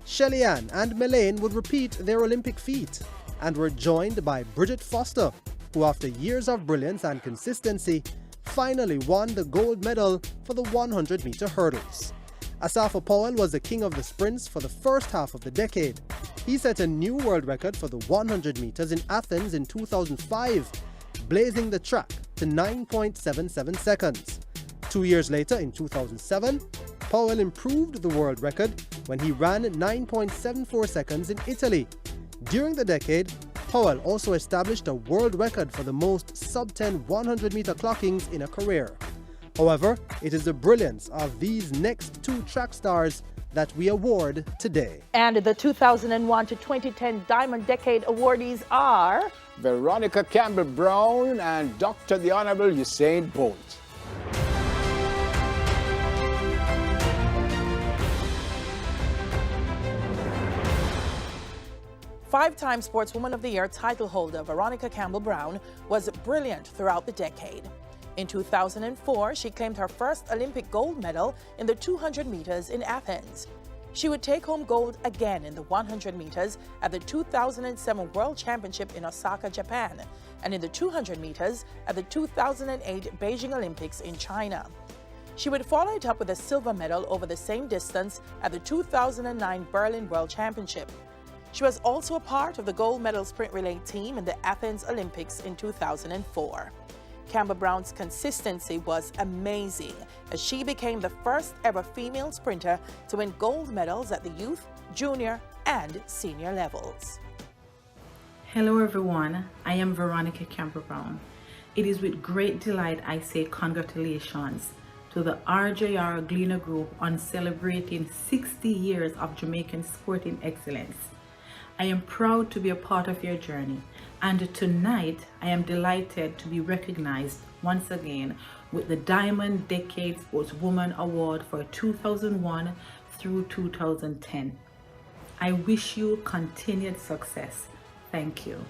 Shelly Ann and Melaine would repeat their Olympic feat and were joined by Bridget Foster, who after years of brilliance and consistency, finally won the gold medal for the 100-meter hurdles. Asafa Powell was the king of the sprints for the first half of the decade. He set a new world record for the 100 meters in Athens in 2005, blazing the track to 9.77 seconds. 2 years later, in 2007, Powell improved the world record when he ran 9.74 seconds in Italy. During the decade, Powell also established a world record for the most sub-10 100-meter clockings in a career. However, it is the brilliance of these next two track stars that we award today. And the 2001 to 2010 Diamond Decade awardees are Veronica Campbell-Brown and Dr. the Honorable Usain Bolt. Five-time Sportswoman of the Year title holder Veronica Campbell-Brown was brilliant throughout the decade. In 2004, she claimed her first Olympic gold medal in the 200 meters in Athens. She would take home gold again in the 100 meters at the 2007 World Championship in Osaka, Japan, and in the 200 meters at the 2008 Beijing Olympics in China. She would follow it up with a silver medal over the same distance at the 2009 Berlin World Championship. She was also a part of the gold medal sprint relay team in the Athens Olympics in 2004. Campbell-Brown's consistency was amazing as she became the first ever female sprinter to win gold medals at the youth, junior, and senior levels. Hello everyone, I am Veronica Campbell-Brown. It is with great delight I say congratulations to the RJRGLEANER Group on celebrating 60 years of Jamaican sporting excellence. I am proud to be a part of your journey, and tonight I am delighted to be recognized once again with the Diamond Decade Sportswoman Award for 2001 through 2010. I wish you continued success. Thank you.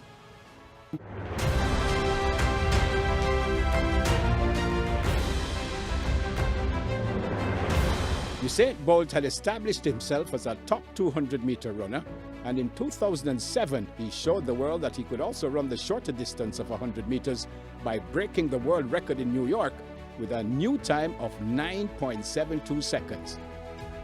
Usain Bolt had established himself as a top 200-meter runner, and in 2007 he showed the world that he could also run the shorter distance of 100 meters by breaking the world record in New York with a new time of 9.72 seconds.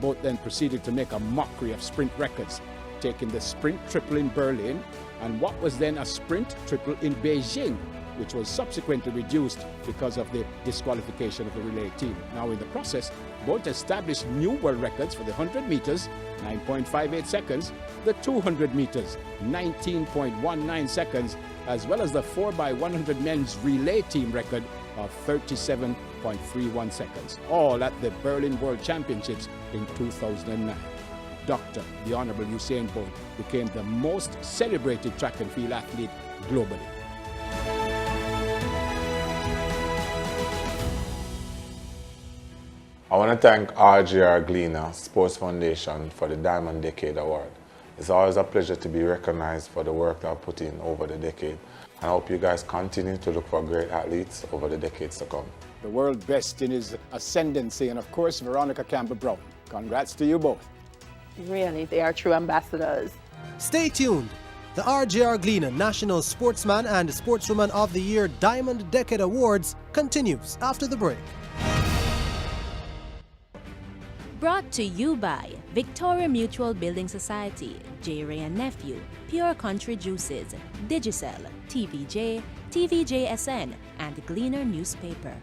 Bolt then proceeded to make a mockery of sprint records, taking the sprint triple in Berlin and what was then a sprint triple in Beijing, which was subsequently reduced because of the disqualification of the relay team. Now in the process, Bolt established new world records for the 100 meters, 9.58 seconds, the 200 meters, 19.19 seconds, as well as the 4x100 men's relay team record of 37.31 seconds, all at the Berlin World Championships in 2009. Dr. the Honorable Usain Bolt became the most celebrated track and field athlete globally. I want to thank RJRGLEANER Sports Foundation for the Diamond Decade Award. It's always a pleasure to be recognized for the work that I've put in over the decade. And I hope you guys continue to look for great athletes over the decades to come. The world best in his ascendancy, and of course, Veronica Campbell-Brown. Congrats to you both. Really, they are true ambassadors. Stay tuned. The RJRGLEANER National Sportsman and Sportswoman of the Year Diamond Decade Awards continues after the break. Brought to you by Victoria Mutual Building Society, J. Ray and Nephew, Pure Country Juices, Digicel, TVJ, TVJSN, and Gleaner Newspaper.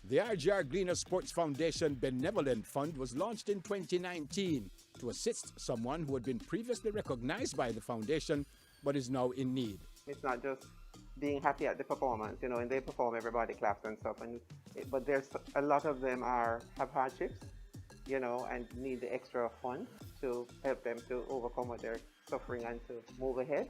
The RJRGLEANER Sports Foundation Benevolent Fund was launched in 2019 to assist someone who had been previously recognized by the foundation but is now in need. It's not just being happy at the performance, you know, when they perform everybody claps and stuff, but there's a lot of them have hardships, you know, and need the extra funds to help them to overcome what they're suffering and to move ahead.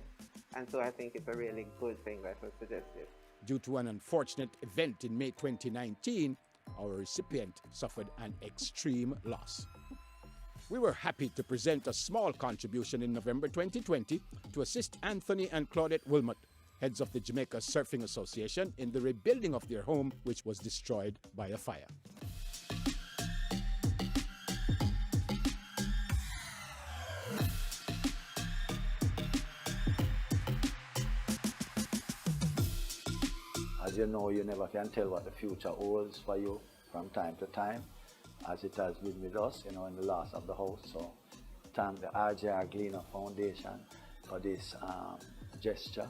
And so I think it's a really good thing that was suggested. Due to an unfortunate event in May 2019, our recipient suffered an extreme loss. We were happy to present a small contribution in November 2020 to assist Anthony and Claudette Wilmot, heads of the Jamaica Surfing Association, in the rebuilding of their home, which was destroyed by a fire. As you know, you never can tell what the future holds for you. from time to time, as it has been with us, in the loss of the house. So thank the RJRGLEANER Foundation for this gesture,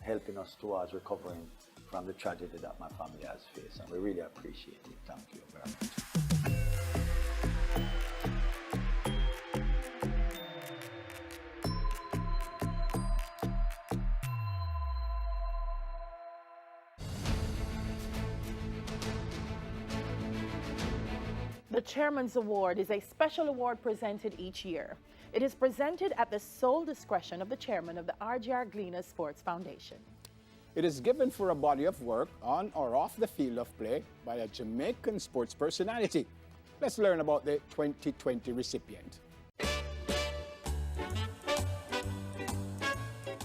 helping us towards recovering from the tragedy that my family has faced, and we really appreciate it. Thank you very much. The Chairman's Award is a special award presented each year. It is presented at the sole discretion of the chairman of the RJRGLEANER Sports Foundation. It is given for a body of work on or off the field of play by a Jamaican sports personality. Let's learn about the 2020 recipient.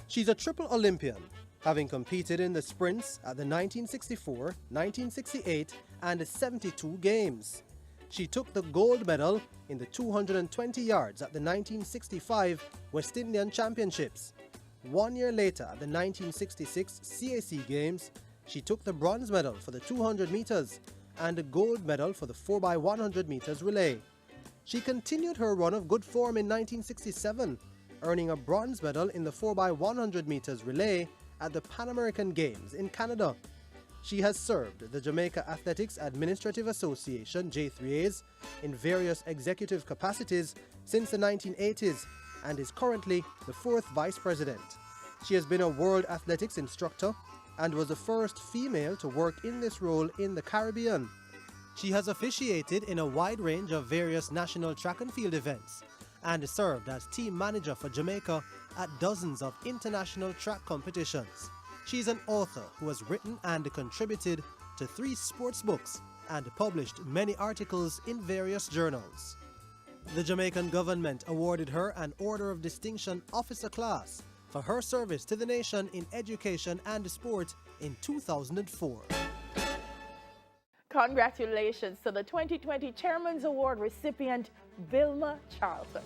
She's a triple Olympian, having competed in the sprints at the 1964, 1968, and 72 games. She took the gold medal in the 220 yards at the 1965 West Indian Championships. 1 year later, at the 1966 CAC Games, she took the bronze medal for the 200 meters and the gold medal for the 4x100 meters relay. She continued her run of good form in 1967, earning a bronze medal in the 4x100 meters relay at the Pan American Games in Canada. She has served the Jamaica Athletics Administrative Association J3As in various executive capacities since the 1980s and is currently the 4th Vice President. She has been a World Athletics instructor and was the first female to work in this role in the Caribbean. She has officiated in a wide range of various national track and field events and served as team manager for Jamaica at dozens of international track competitions. She's an author who has written and contributed to 3 sports books and published many articles in various journals. The Jamaican government awarded her an Order of Distinction Officer Class for her service to the nation in education and sport in 2004. Congratulations to the 2020 Chairman's Award recipient, Vilma Charlton.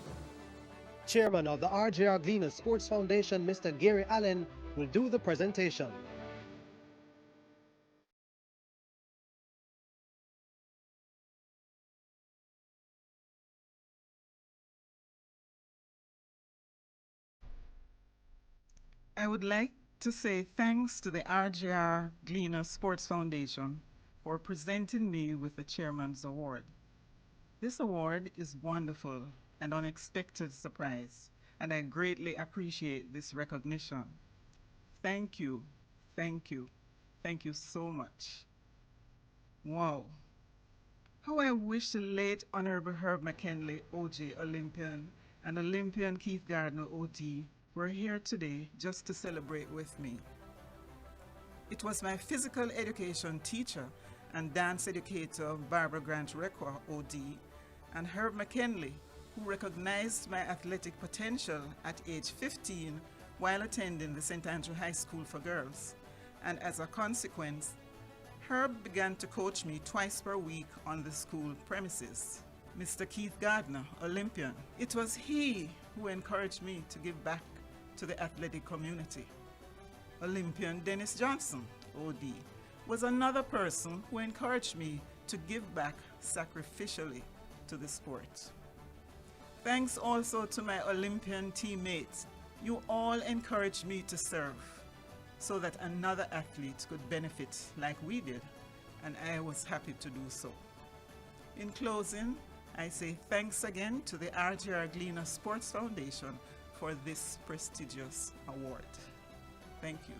Chairman of the RJRGLEANER Sports Foundation, Mr. Gary Allen, will do the presentation. I would like to say thanks to the RJRGLEANER Sports Foundation for presenting me with the Chairman's Award. This award is wonderful and unexpected surprise, and I greatly appreciate this recognition. Thank you, thank you, thank you so much. Wow. How I wish the late Honorable Herb McKinley, OJ Olympian, and Olympian Keith Gardner, OD, were here today just to celebrate with me. It was my physical education teacher and dance educator, Barbara Grant Requa, OD, and Herb McKinley, who recognized my athletic potential at age 15 while attending the St. Andrew High School for Girls. And as a consequence, Herb began to coach me twice per week on the school premises. Mr. Keith Gardner, Olympian, it was he who encouraged me to give back to the athletic community. Olympian Dennis Johnson, OD, was another person who encouraged me to give back sacrificially to the sport. Thanks also to my Olympian teammates. You all encouraged me to serve so that another athlete could benefit like we did, and I was happy to do so. In closing, I say thanks again to the RJRGLEANER Sports Foundation for this prestigious award. Thank you.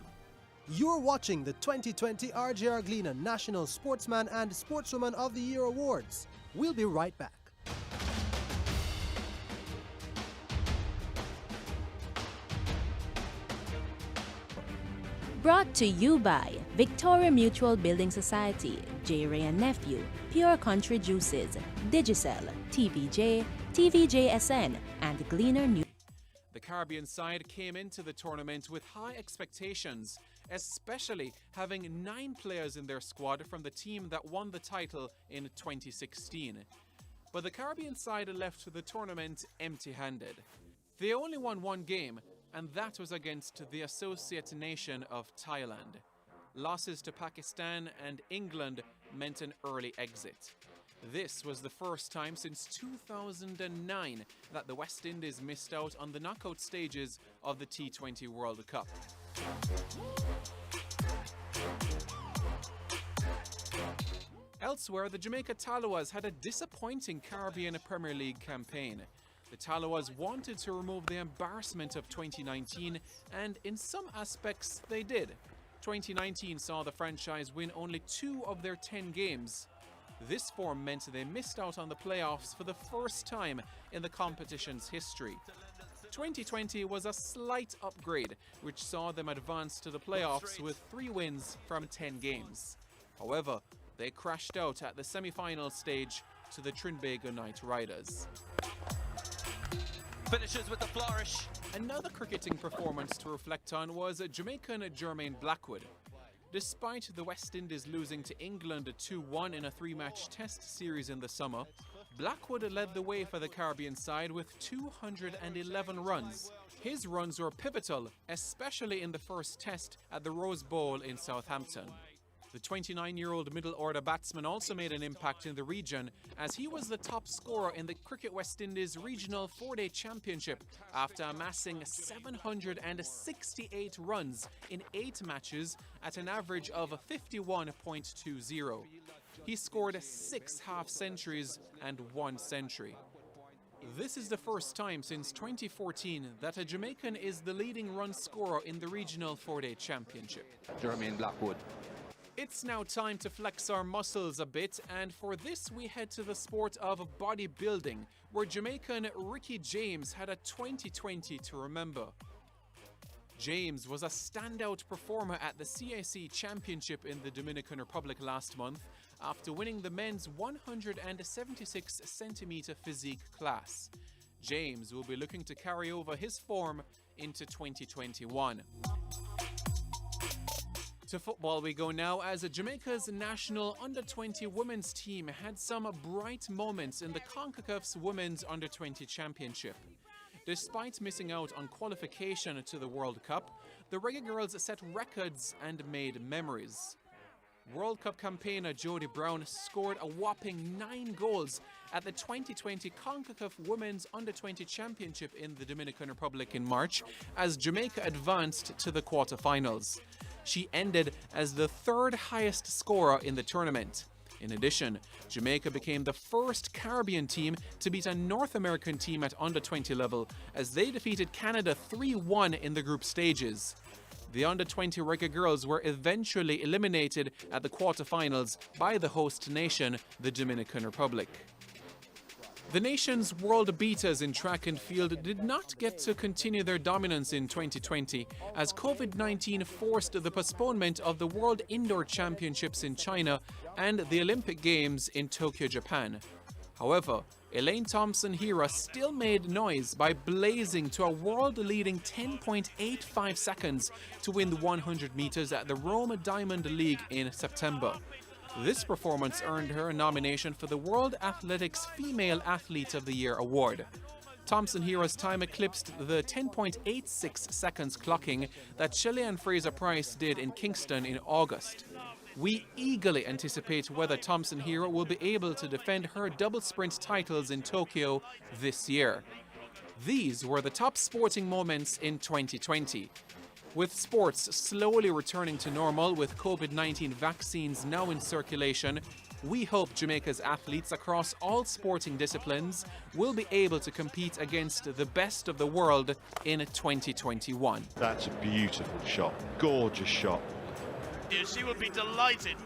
You're watching the 2020 RJRGLEANER National Sportsman and Sportswoman of the Year Awards. We'll be right back. Brought to you by Victoria Mutual Building Society, J. Ray and Nephew, Pure Country Juices, Digicel, TVJ, TVJSN, and Gleaner New. The Caribbean side came into the tournament with high expectations, especially having 9 players in their squad from the team that won the title in 2016. But the Caribbean side left the tournament empty-handed. They only won 1 game, and that was against the associate nation of Thailand. Losses to Pakistan and England meant an early exit. This was the first time since 2009 that the West Indies missed out on the knockout stages of the T20 World Cup. Elsewhere, the Jamaica Tallawahs had a disappointing Caribbean Premier League campaign. The Tallawahs wanted to remove the embarrassment of 2019, and in some aspects they did. 2019 saw the franchise win only 2 of their 10 games. This form meant they missed out on the playoffs for the first time in the competition's history. 2020 was a slight upgrade, which saw them advance to the playoffs with 3 wins from 10 games. However, they crashed out at the semi-final stage to the Trinbago Knight Riders. Finishes with the flourish. Another cricketing performance to reflect on was Jamaican Jermaine Blackwood. Despite the West Indies losing to England 2-1 in a 3-match test series in the summer, Blackwood led the way for the Caribbean side with 211 runs. His runs were pivotal, especially in the first test at the Rose Bowl in Southampton. The 29-year-old middle-order batsman also made an impact in the region, as he was the top scorer in the Cricket West Indies Regional 4-Day Championship after amassing 768 runs in 8 matches at an average of 51.20. He scored 6 half-centuries and 1 century. This is the first time since 2014 that a Jamaican is the leading run scorer in the Regional 4-Day Championship. Jermaine Blackwood. It's now time to flex our muscles a bit, and for this we head to the sport of bodybuilding, where Jamaican Ricky James had a 2020 to remember. James was a standout performer at the CAC Championship in the Dominican Republic last month after winning the men's 176 centimeter physique class. James will be looking to carry over his form into 2021. To football we go now, as Jamaica's national under-20 women's team had some bright moments in the CONCACAF's Women's Under-20 Championship. Despite missing out on qualification to the World Cup, the Reggae Girls set records and made memories. World Cup campaigner Jodie Brown scored a whopping 9 goals at the 2020 CONCACAF Women's Under-20 Championship in the Dominican Republic in March, as Jamaica advanced to the quarterfinals. She ended as the 3rd highest scorer in the tournament. In addition, Jamaica became the first Caribbean team to beat a North American team at under-20 level, as they defeated Canada 3-1 in the group stages. The under-20 Reggae Girls were eventually eliminated at the quarterfinals by the host nation, the Dominican Republic. The nation's world beaters in track and field did not get to continue their dominance in 2020, as COVID-19 forced the postponement of the World Indoor Championships in China and the Olympic Games in Tokyo, Japan. However, Elaine Thompson-Herah still made noise by blazing to a world-leading 10.85 seconds to win the 100 meters at the Rome Diamond League in September. This performance earned her a nomination for the World Athletics Female Athlete of the Year award. Thompson-Herah's time eclipsed the 10.86 seconds clocking that Shelly-Ann Fraser-Price did in Kingston in August. We eagerly anticipate whether Thompson-Herah will be able to defend her double sprint titles in Tokyo this year. These were the top sporting moments in 2020. With sports slowly returning to normal with COVID-19 vaccines now in circulation, we hope Jamaica's athletes across all sporting disciplines will be able to compete against the best of the world in 2021. That's a beautiful shot, gorgeous shot. She would be delighted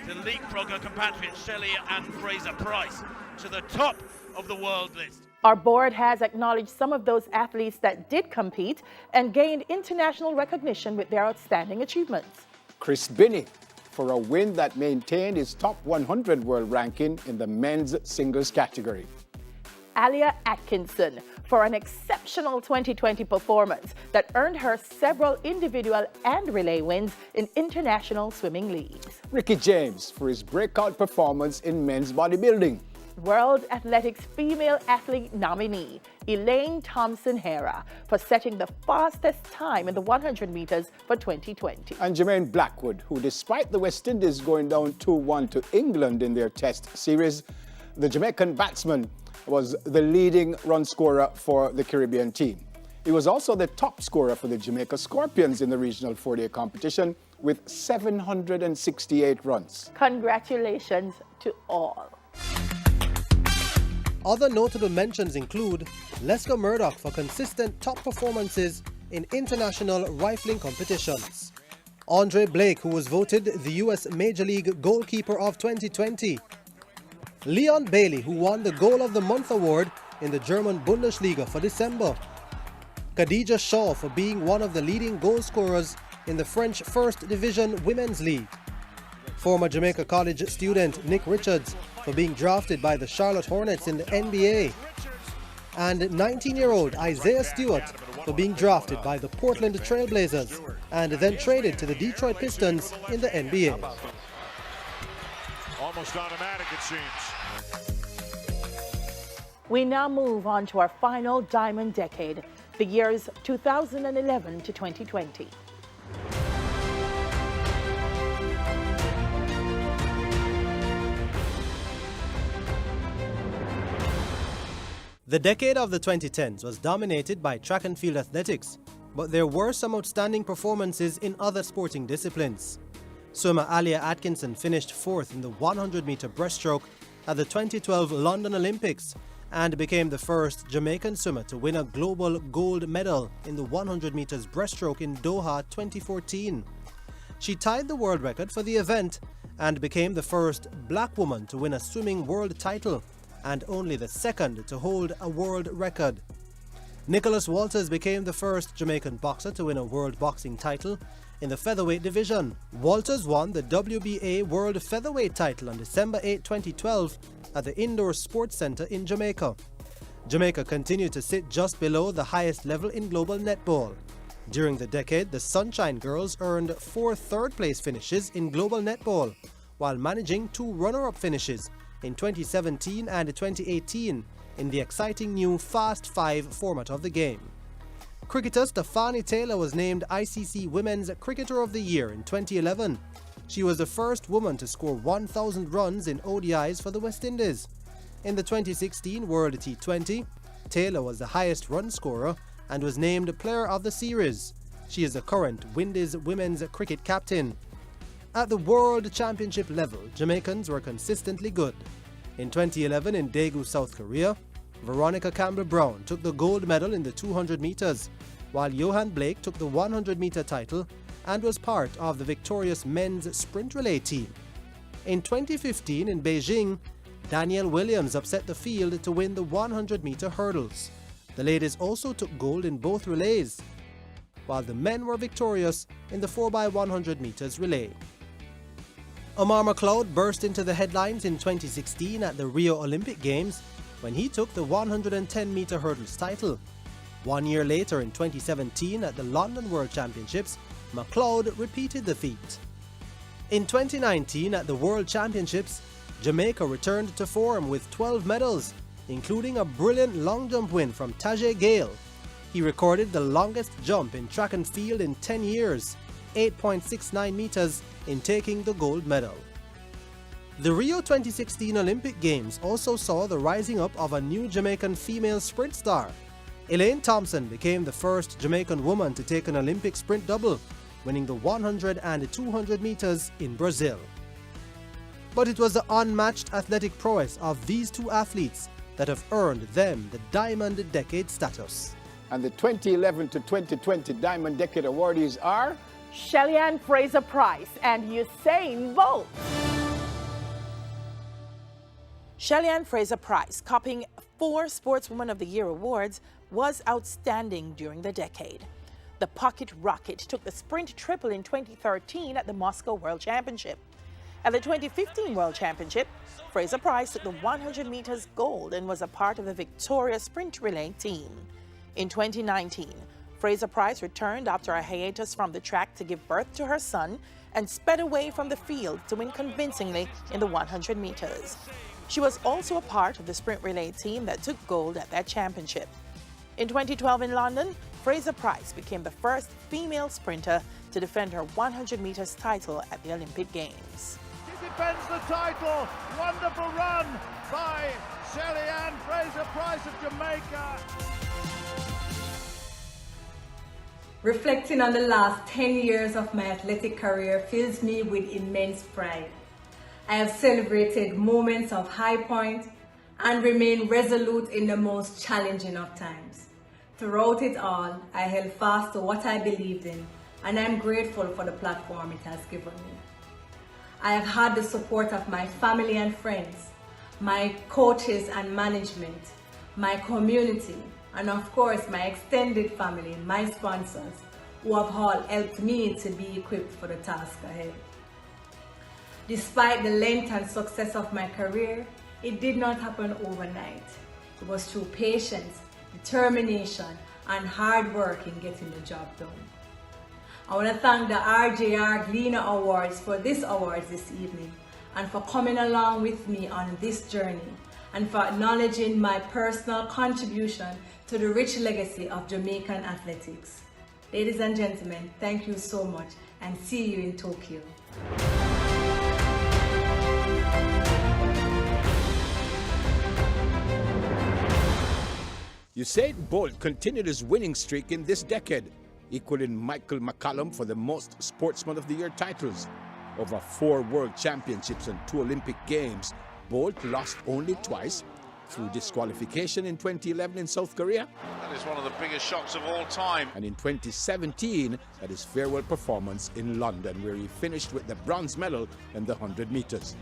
to leapfrog her compatriot Shelly-Ann Fraser-Price to the top of the world list. Our board has acknowledged some of those athletes that did compete and gained international recognition with their outstanding achievements. Chris Binney for a win that maintained his top 100 world ranking in the men's singles category. Alia Atkinson for an exceptional 2020 performance that earned her several individual and relay wins in international swimming leagues. Ricky James for his breakout performance in men's bodybuilding. World Athletics Female Athlete nominee, Elaine Thompson-Herah, for setting the fastest time in the 100 meters for 2020. And Jermaine Blackwood, who despite the West Indies going down 2-1 to England in their test series, the Jamaican batsman was the leading run scorer for the Caribbean team. He was also the top scorer for the Jamaica Scorpions in the regional 4-day competition with 768 runs. Congratulations to all. Other notable mentions include Lesker Murdoch for consistent top performances in international rifling competitions, Andre Blake, who was voted the US Major League Goalkeeper of 2020, Leon Bailey, who won the Goal of the Month award in the German Bundesliga for December, Khadija Shaw for being one of the leading goal scorers in the French First Division Women's League, former Jamaica College student Nick Richards for being drafted by the Charlotte Hornets in the NBA, and 19-year-old Isaiah Stewart for being drafted by the Portland Trailblazers and then traded to the Detroit Pistons in the NBA. Almost automatic, it seems. We now move on to our final diamond decade, the years 2011 to 2020. The decade of the 2010s was dominated by track and field athletics, but there were some outstanding performances in other sporting disciplines. Swimmer Alia Atkinson finished 4th in the 100-meter breaststroke at the 2012 London Olympics and became the first Jamaican swimmer to win a global gold medal in the 100 meters breaststroke in Doha 2014. She tied the world record for the event and became the first black woman to win a swimming world title and only the second to hold a world record. Nicholas Walters became the first Jamaican boxer to win a world boxing title in the featherweight division. Walters won the WBA World Featherweight title on December 8, 2012 at the Indoor Sports Center in Jamaica. Jamaica continued to sit just below the highest level in global netball. During the decade, the Sunshine Girls earned 4 third-place finishes in global netball, while managing 2 runner-up finishes in 2017 and 2018 in the exciting new Fast 5 format of the game. Cricketer Stefani Taylor was named ICC Women's Cricketer of the Year in 2011. She was the first woman to score 1,000 runs in ODIs for the West Indies. In the 2016 World T20, Taylor was the highest run scorer and was named Player of the Series. She is the current Windies women's cricket captain. At the World Championship level, Jamaicans were consistently good. In 2011 in Daegu, South Korea, Veronica Campbell-Brown took the gold medal in the 200 meters, while Johan Blake took the 100-meter title and was part of the victorious men's sprint relay team. In 2015 in Beijing, Danielle Williams upset the field to win the 100-meter hurdles. The ladies also took gold in both relays, while the men were victorious in the 4x100 meters relay. Omar McLeod burst into the headlines in 2016 at the Rio Olympic Games when he took the 110-meter hurdles title. 1 year later in 2017 at the London World Championships, McLeod repeated the feat. In 2019 at the World Championships, Jamaica returned to form with 12 medals, including a brilliant long jump win from Tajay Gale. He recorded the longest jump in track and field in 10 years, 8.69 meters, in taking the gold medal. The Rio 2016 Olympic Games also saw the rising up of a new Jamaican female sprint star. Elaine Thompson became the first Jamaican woman to take an Olympic sprint double, winning the 100 and 200 meters in Brazil. But it was the unmatched athletic prowess of these two athletes that have earned them the Diamond Decade status. And the 2011 to 2020 Diamond Decade awardees are Shelly-Ann Fraser-Pryce and Usain Bolt. Shelly-Ann Fraser-Pryce, copying 4 Sportswoman of the Year awards, was outstanding during the decade. The Pocket Rocket took the sprint triple in 2013 at the Moscow World Championship. At the 2015 World Championship, Fraser-Pryce took the 100 meters gold and was a part of the victorious sprint relay team. In 2019, Fraser-Pryce returned after a hiatus from the track to give birth to her son and sped away from the field to win convincingly in the 100 meters. She was also a part of the sprint relay team that took gold at that championship. In 2012 in London, Fraser Price became the first female sprinter to defend her 100 meters title at the Olympic Games. She defends the title. Wonderful run by Shelly Ann Fraser-Price of Jamaica. Reflecting on the last 10 years of my athletic career fills me with immense pride. I have celebrated moments of high point and remained resolute in the most challenging of times. Throughout it all, I held fast to what I believed in, and I'm grateful for the platform it has given me. I have had the support of my family and friends, my coaches and management, my community, and of course my extended family, my sponsors, who have all helped me to be equipped for the task ahead. Despite the length and success of my career, it did not happen overnight. It was through patience, determination, and hard work in getting the job done. I want to thank the RJRGLEANER Awards for this award this evening, and for coming along with me on this journey, and for acknowledging my personal contribution to the rich legacy of Jamaican athletics. Ladies and gentlemen, thank you so much, and see you in Tokyo. Usain Bolt continued his winning streak in this decade, equaling Michael McCallum for the most Sportsman of the Year titles. Over 4 World Championships and 2 Olympic Games, Bolt lost only twice, through disqualification in 2011 in South Korea. That is one of the biggest shocks of all time. And in 2017 at his farewell performance in London, where he finished with the bronze medal in the 100 meters.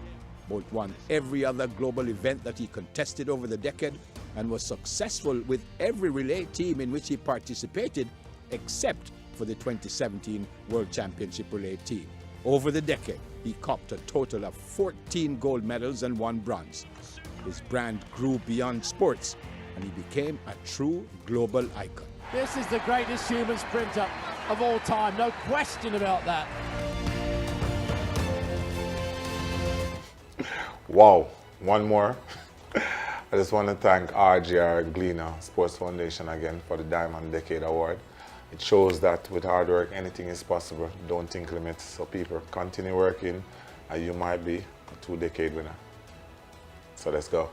Bolt won every other global event that he contested over the decade and was successful with every relay team in which he participated, except for the 2017 World Championship relay team. Over the decade, he copped a total of 14 gold medals and 1 bronze. His brand grew beyond sports, and he became a true global icon. This is the greatest human sprinter of all time, no question about that. Wow, one more. I just want to thank RJRGLEANER Sports Foundation again for the Diamond Decade Award. It shows that with hard work, anything is possible. Don't think limits. So people, continue working, and you might be a 2-decade winner. So let's go.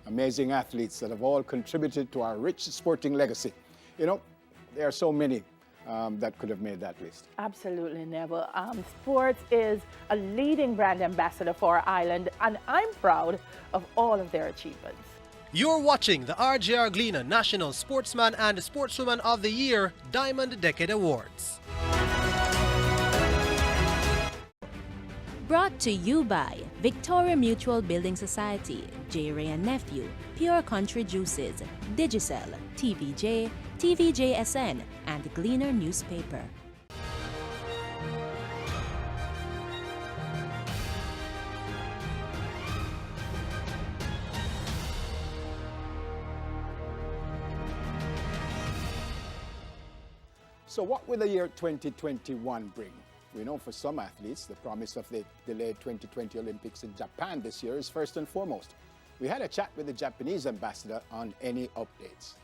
Amazing athletes that have all contributed to our rich sporting legacy. You know, there are so many that could have made that list. Absolutely, Neville. Sports is a leading brand ambassador for our island, and I'm proud of all of their achievements. You're watching the RJRGLEANER National Sportsman and Sportswoman of the Year Diamond Decade Awards. Brought to you by Victoria Mutual Building Society, J. Ray and Nephew, Pure Country Juices, Digicel, TVJ, TVJSN, and Gleaner Newspaper. So what will the year 2021 bring? We know for some athletes, the promise of the delayed 2020 Olympics in Japan this year is first and foremost. We had a chat with the Japanese ambassador on any updates.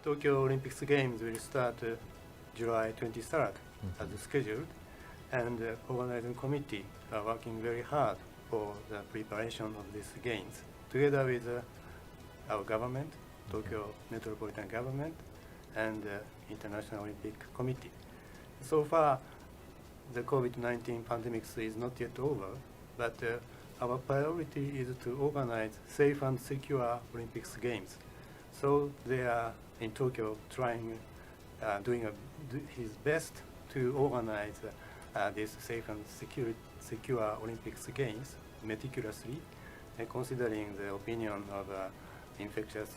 Tokyo Olympics Games will start July 23rd as scheduled, and the organizing committee are working very hard for the preparation of these games, together with our government, Tokyo Metropolitan Government, and the International Olympic Committee. So far, the COVID-19 pandemic is not yet over, but our priority is to organize safe and secure Olympics Games. So they are in Tokyo trying, doing his best to organize this safe and secure Olympics Games meticulously, considering the opinion of infectious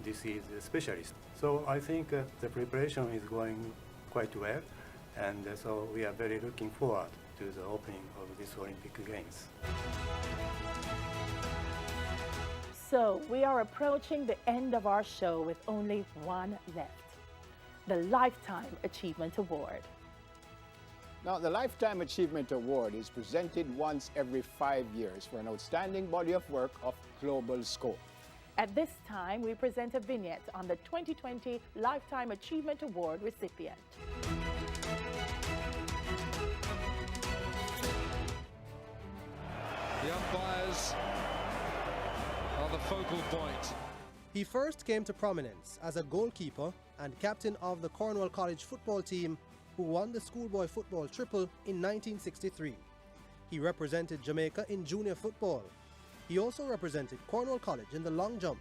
disease specialists. So I think the preparation is going quite well, and so we are very looking forward to the opening of these Olympic Games. So we are approaching the end of our show with only one left, the Lifetime Achievement Award. Now, the Lifetime Achievement Award is presented once every 5 years for an outstanding body of work of global scope. At this time, we present a vignette on the 2020 Lifetime Achievement Award recipient. The umpires are the focal point. He first came to prominence as a goalkeeper and captain of the Cornwall College football team, who won the schoolboy football triple in 1963. He represented Jamaica in junior football. He also represented Cornwall College in the long jump.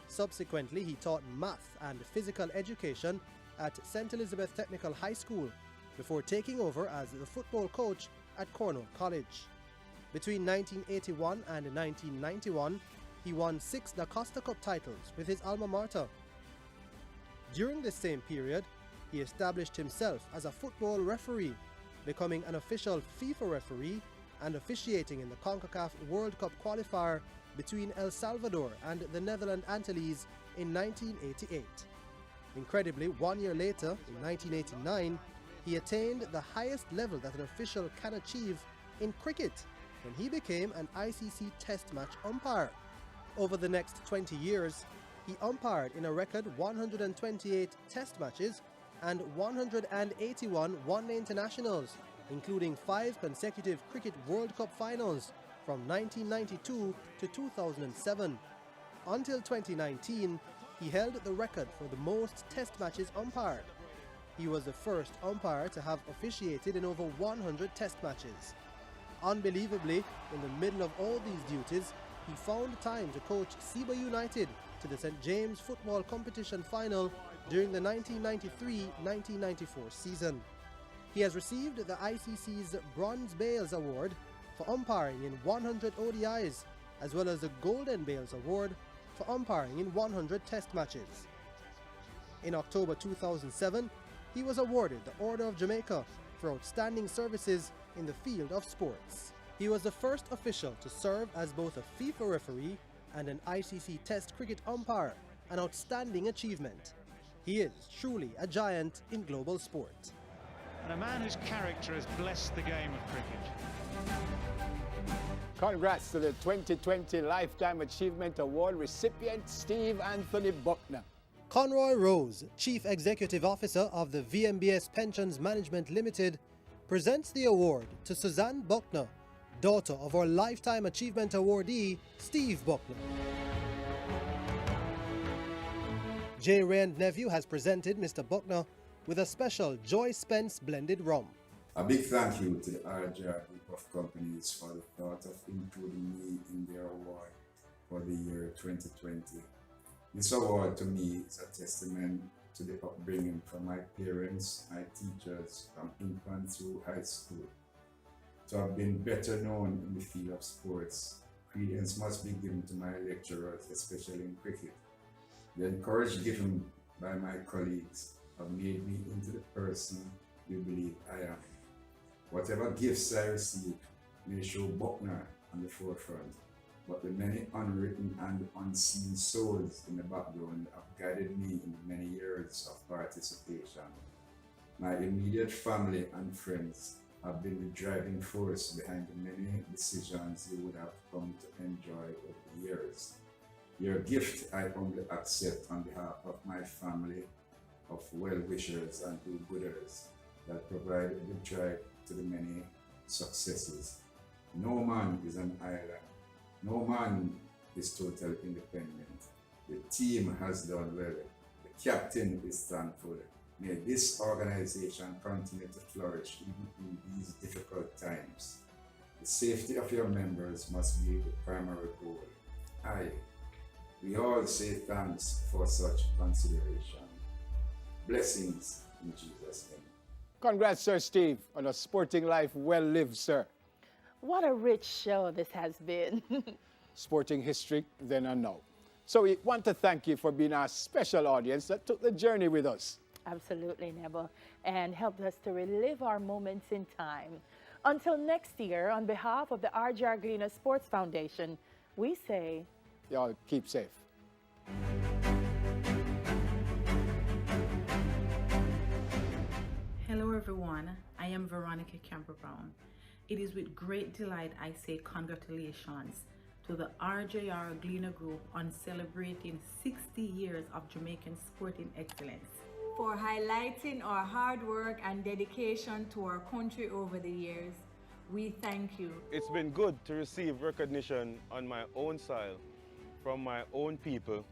Subsequently, he taught math and physical education at St. Elizabeth Technical High School before taking over as the football coach at Cornwall College. Between 1981 and 1991, he won 6 Da Costa Cup titles with his alma mater. During this same period, he established himself as a football referee, becoming an official FIFA referee and officiating in the CONCACAF World Cup qualifier between El Salvador and the Netherlands Antilles in 1988. Incredibly, 1 year later, in 1989, he attained the highest level that an official can achieve in cricket when he became an ICC Test match umpire. Over the next 20 years, he umpired in a record 128 Test matches and 181 one-day internationals, including 5 consecutive Cricket World Cup finals from 1992 to 2007. Until 2019, he held the record for the most Test matches umpired. He was the first umpire to have officiated in over 100 Test matches. Unbelievably, in the middle of all these duties, he found time to coach Seba United to the St. James Football Competition final during the 1993-1994 season. He has received the ICC's Bronze Bales Award for umpiring in 100 ODIs, as well as the Golden Bales Award for umpiring in 100 Test matches. In October 2007, he was awarded the Order of Jamaica for outstanding services in the field of sports. He was the first official to serve as both a FIFA referee and an ICC Test cricket umpire, an outstanding achievement. He is truly a giant in global sport. And a man whose character has blessed the game of cricket. Congrats to the 2020 Lifetime Achievement Award recipient, Steve Anthony Buckner. Conroy Rose, Chief Executive Officer of the VMBS Pensions Management Limited, presents the award to Suzanne Buckner, daughter of our Lifetime Achievement awardee, Steve Buckner. J. Ray and Nephew has presented Mr. Buckner with a special Joy Spence blended rum. A big thank you to the RJR Group of companies for the thought of including me in their award for the year 2020. This award to me is a testament to the upbringing from my parents, my teachers, from infant through high school. To have been better known in the field of sports, credence must be given to my lecturers, especially in cricket. The encouragement given by my colleagues have made me into the person you believe I am. Whatever gifts I receive may show Buckner on the forefront, but the many unwritten and unseen souls in the background have guided me in many years of participation. My immediate family and friends have been the driving force behind the many decisions you would have come to enjoy over the years. Your gift I humbly accept on behalf of my family of well-wishers and do-gooders that provide the drive to the many successes. No man is an island. No man is totally independent. The team has done well. The captain is thankful. May this organization continue to flourish even in these difficult times. The safety of your members must be the primary goal. We all say thanks for such consideration. Blessings in Jesus' name. Congrats, Sir Steve, on a sporting life well lived, sir. What a rich show this has been. Sporting history then and now. So we want to thank you for being our special audience that took the journey with us. Absolutely, Neville, and helped us to relive our moments in time. Until next year, on behalf of the RJRGLEANER Sports Foundation, we say, y'all keep safe. Hello everyone, I am Veronica Camper-Brown. It is with great delight I say congratulations to the RJRGLEANER Group on celebrating 60 years of Jamaican sporting excellence. For highlighting our hard work and dedication to our country over the years, we thank you. It's been good to receive recognition on my own soil, from my own people,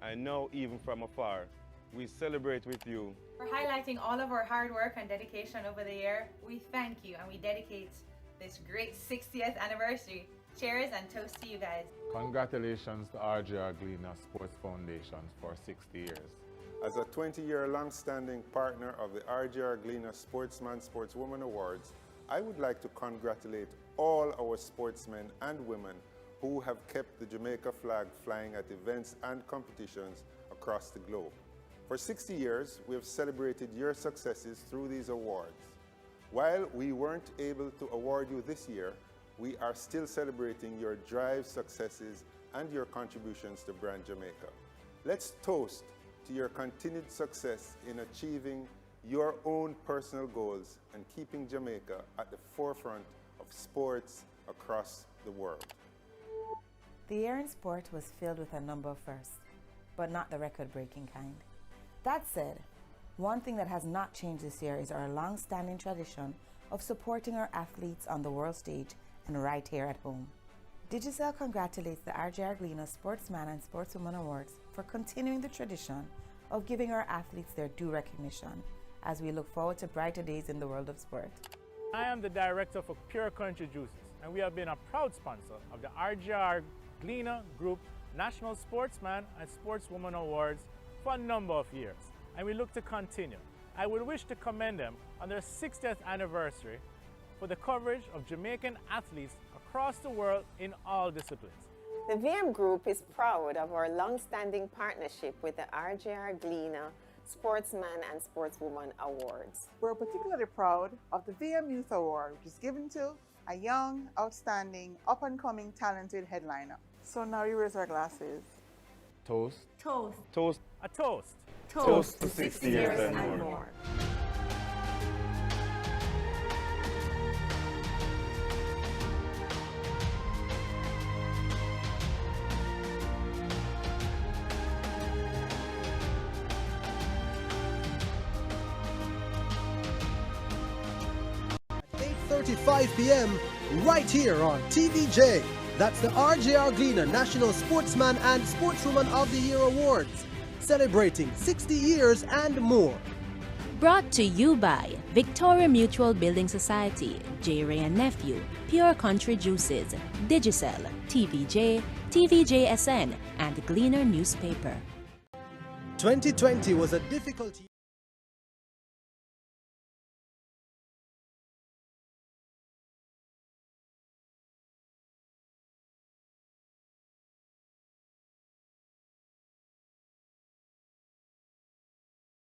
and now even from afar. We celebrate with you. For highlighting all of our hard work and dedication over the year, we thank you and we dedicate this great 60th anniversary. Cheers and toast to you guys. Congratulations to RJRGLEANER Sports Foundation for 60 years. As a 20-year long-standing partner of the RJRGLEANER Sportsman, Sportswoman Awards, I would like to congratulate all our sportsmen and women who have kept the Jamaica flag flying at events and competitions across the globe. For 60 years, we have celebrated your successes through these awards. While we weren't able to award you this year, we are still celebrating your drive, successes, and your contributions to brand Jamaica. Let's toast to your continued success in achieving your own personal goals and keeping Jamaica at the forefront of sports across the world. The year in sport was filled with a number of firsts, but not the record-breaking kind. That said, one thing that has not changed this year is our long-standing tradition of supporting our athletes on the world stage and right here at home. Digicel congratulates the RJRGLEANER Sportsman and Sportswoman Awards for continuing the tradition of giving our athletes their due recognition as we look forward to brighter days in the world of sport. I am the director for Pure Country Juices, and we have been a proud sponsor of the RJRGLEANER Group National Sportsman and Sportswoman Awards for a number of years, and we look to continue. I would wish to commend them on their 60th anniversary for the coverage of Jamaican athletes across the world in all disciplines. The VM Group is proud of our long-standing partnership with the RJRGLEANER Sportsman and Sportswoman Awards. We're particularly proud of the VM Youth Award, which is given to a young, outstanding, up-and-coming, talented headliner. So now we raise our glasses. Toast. Toast. Toast. A toast. Toast to 60 years and more. At 8:35 p.m. right here on TVJ. That's the RJRGLEANER National Sportsman and Sportswoman of the Year Awards, celebrating 60 years and more. Brought to you by Victoria Mutual Building Society, J. Nephew, Pure Country Juices, Digicel, TVJ, TVJSN, and Gleaner Newspaper. 2020 was a difficult year.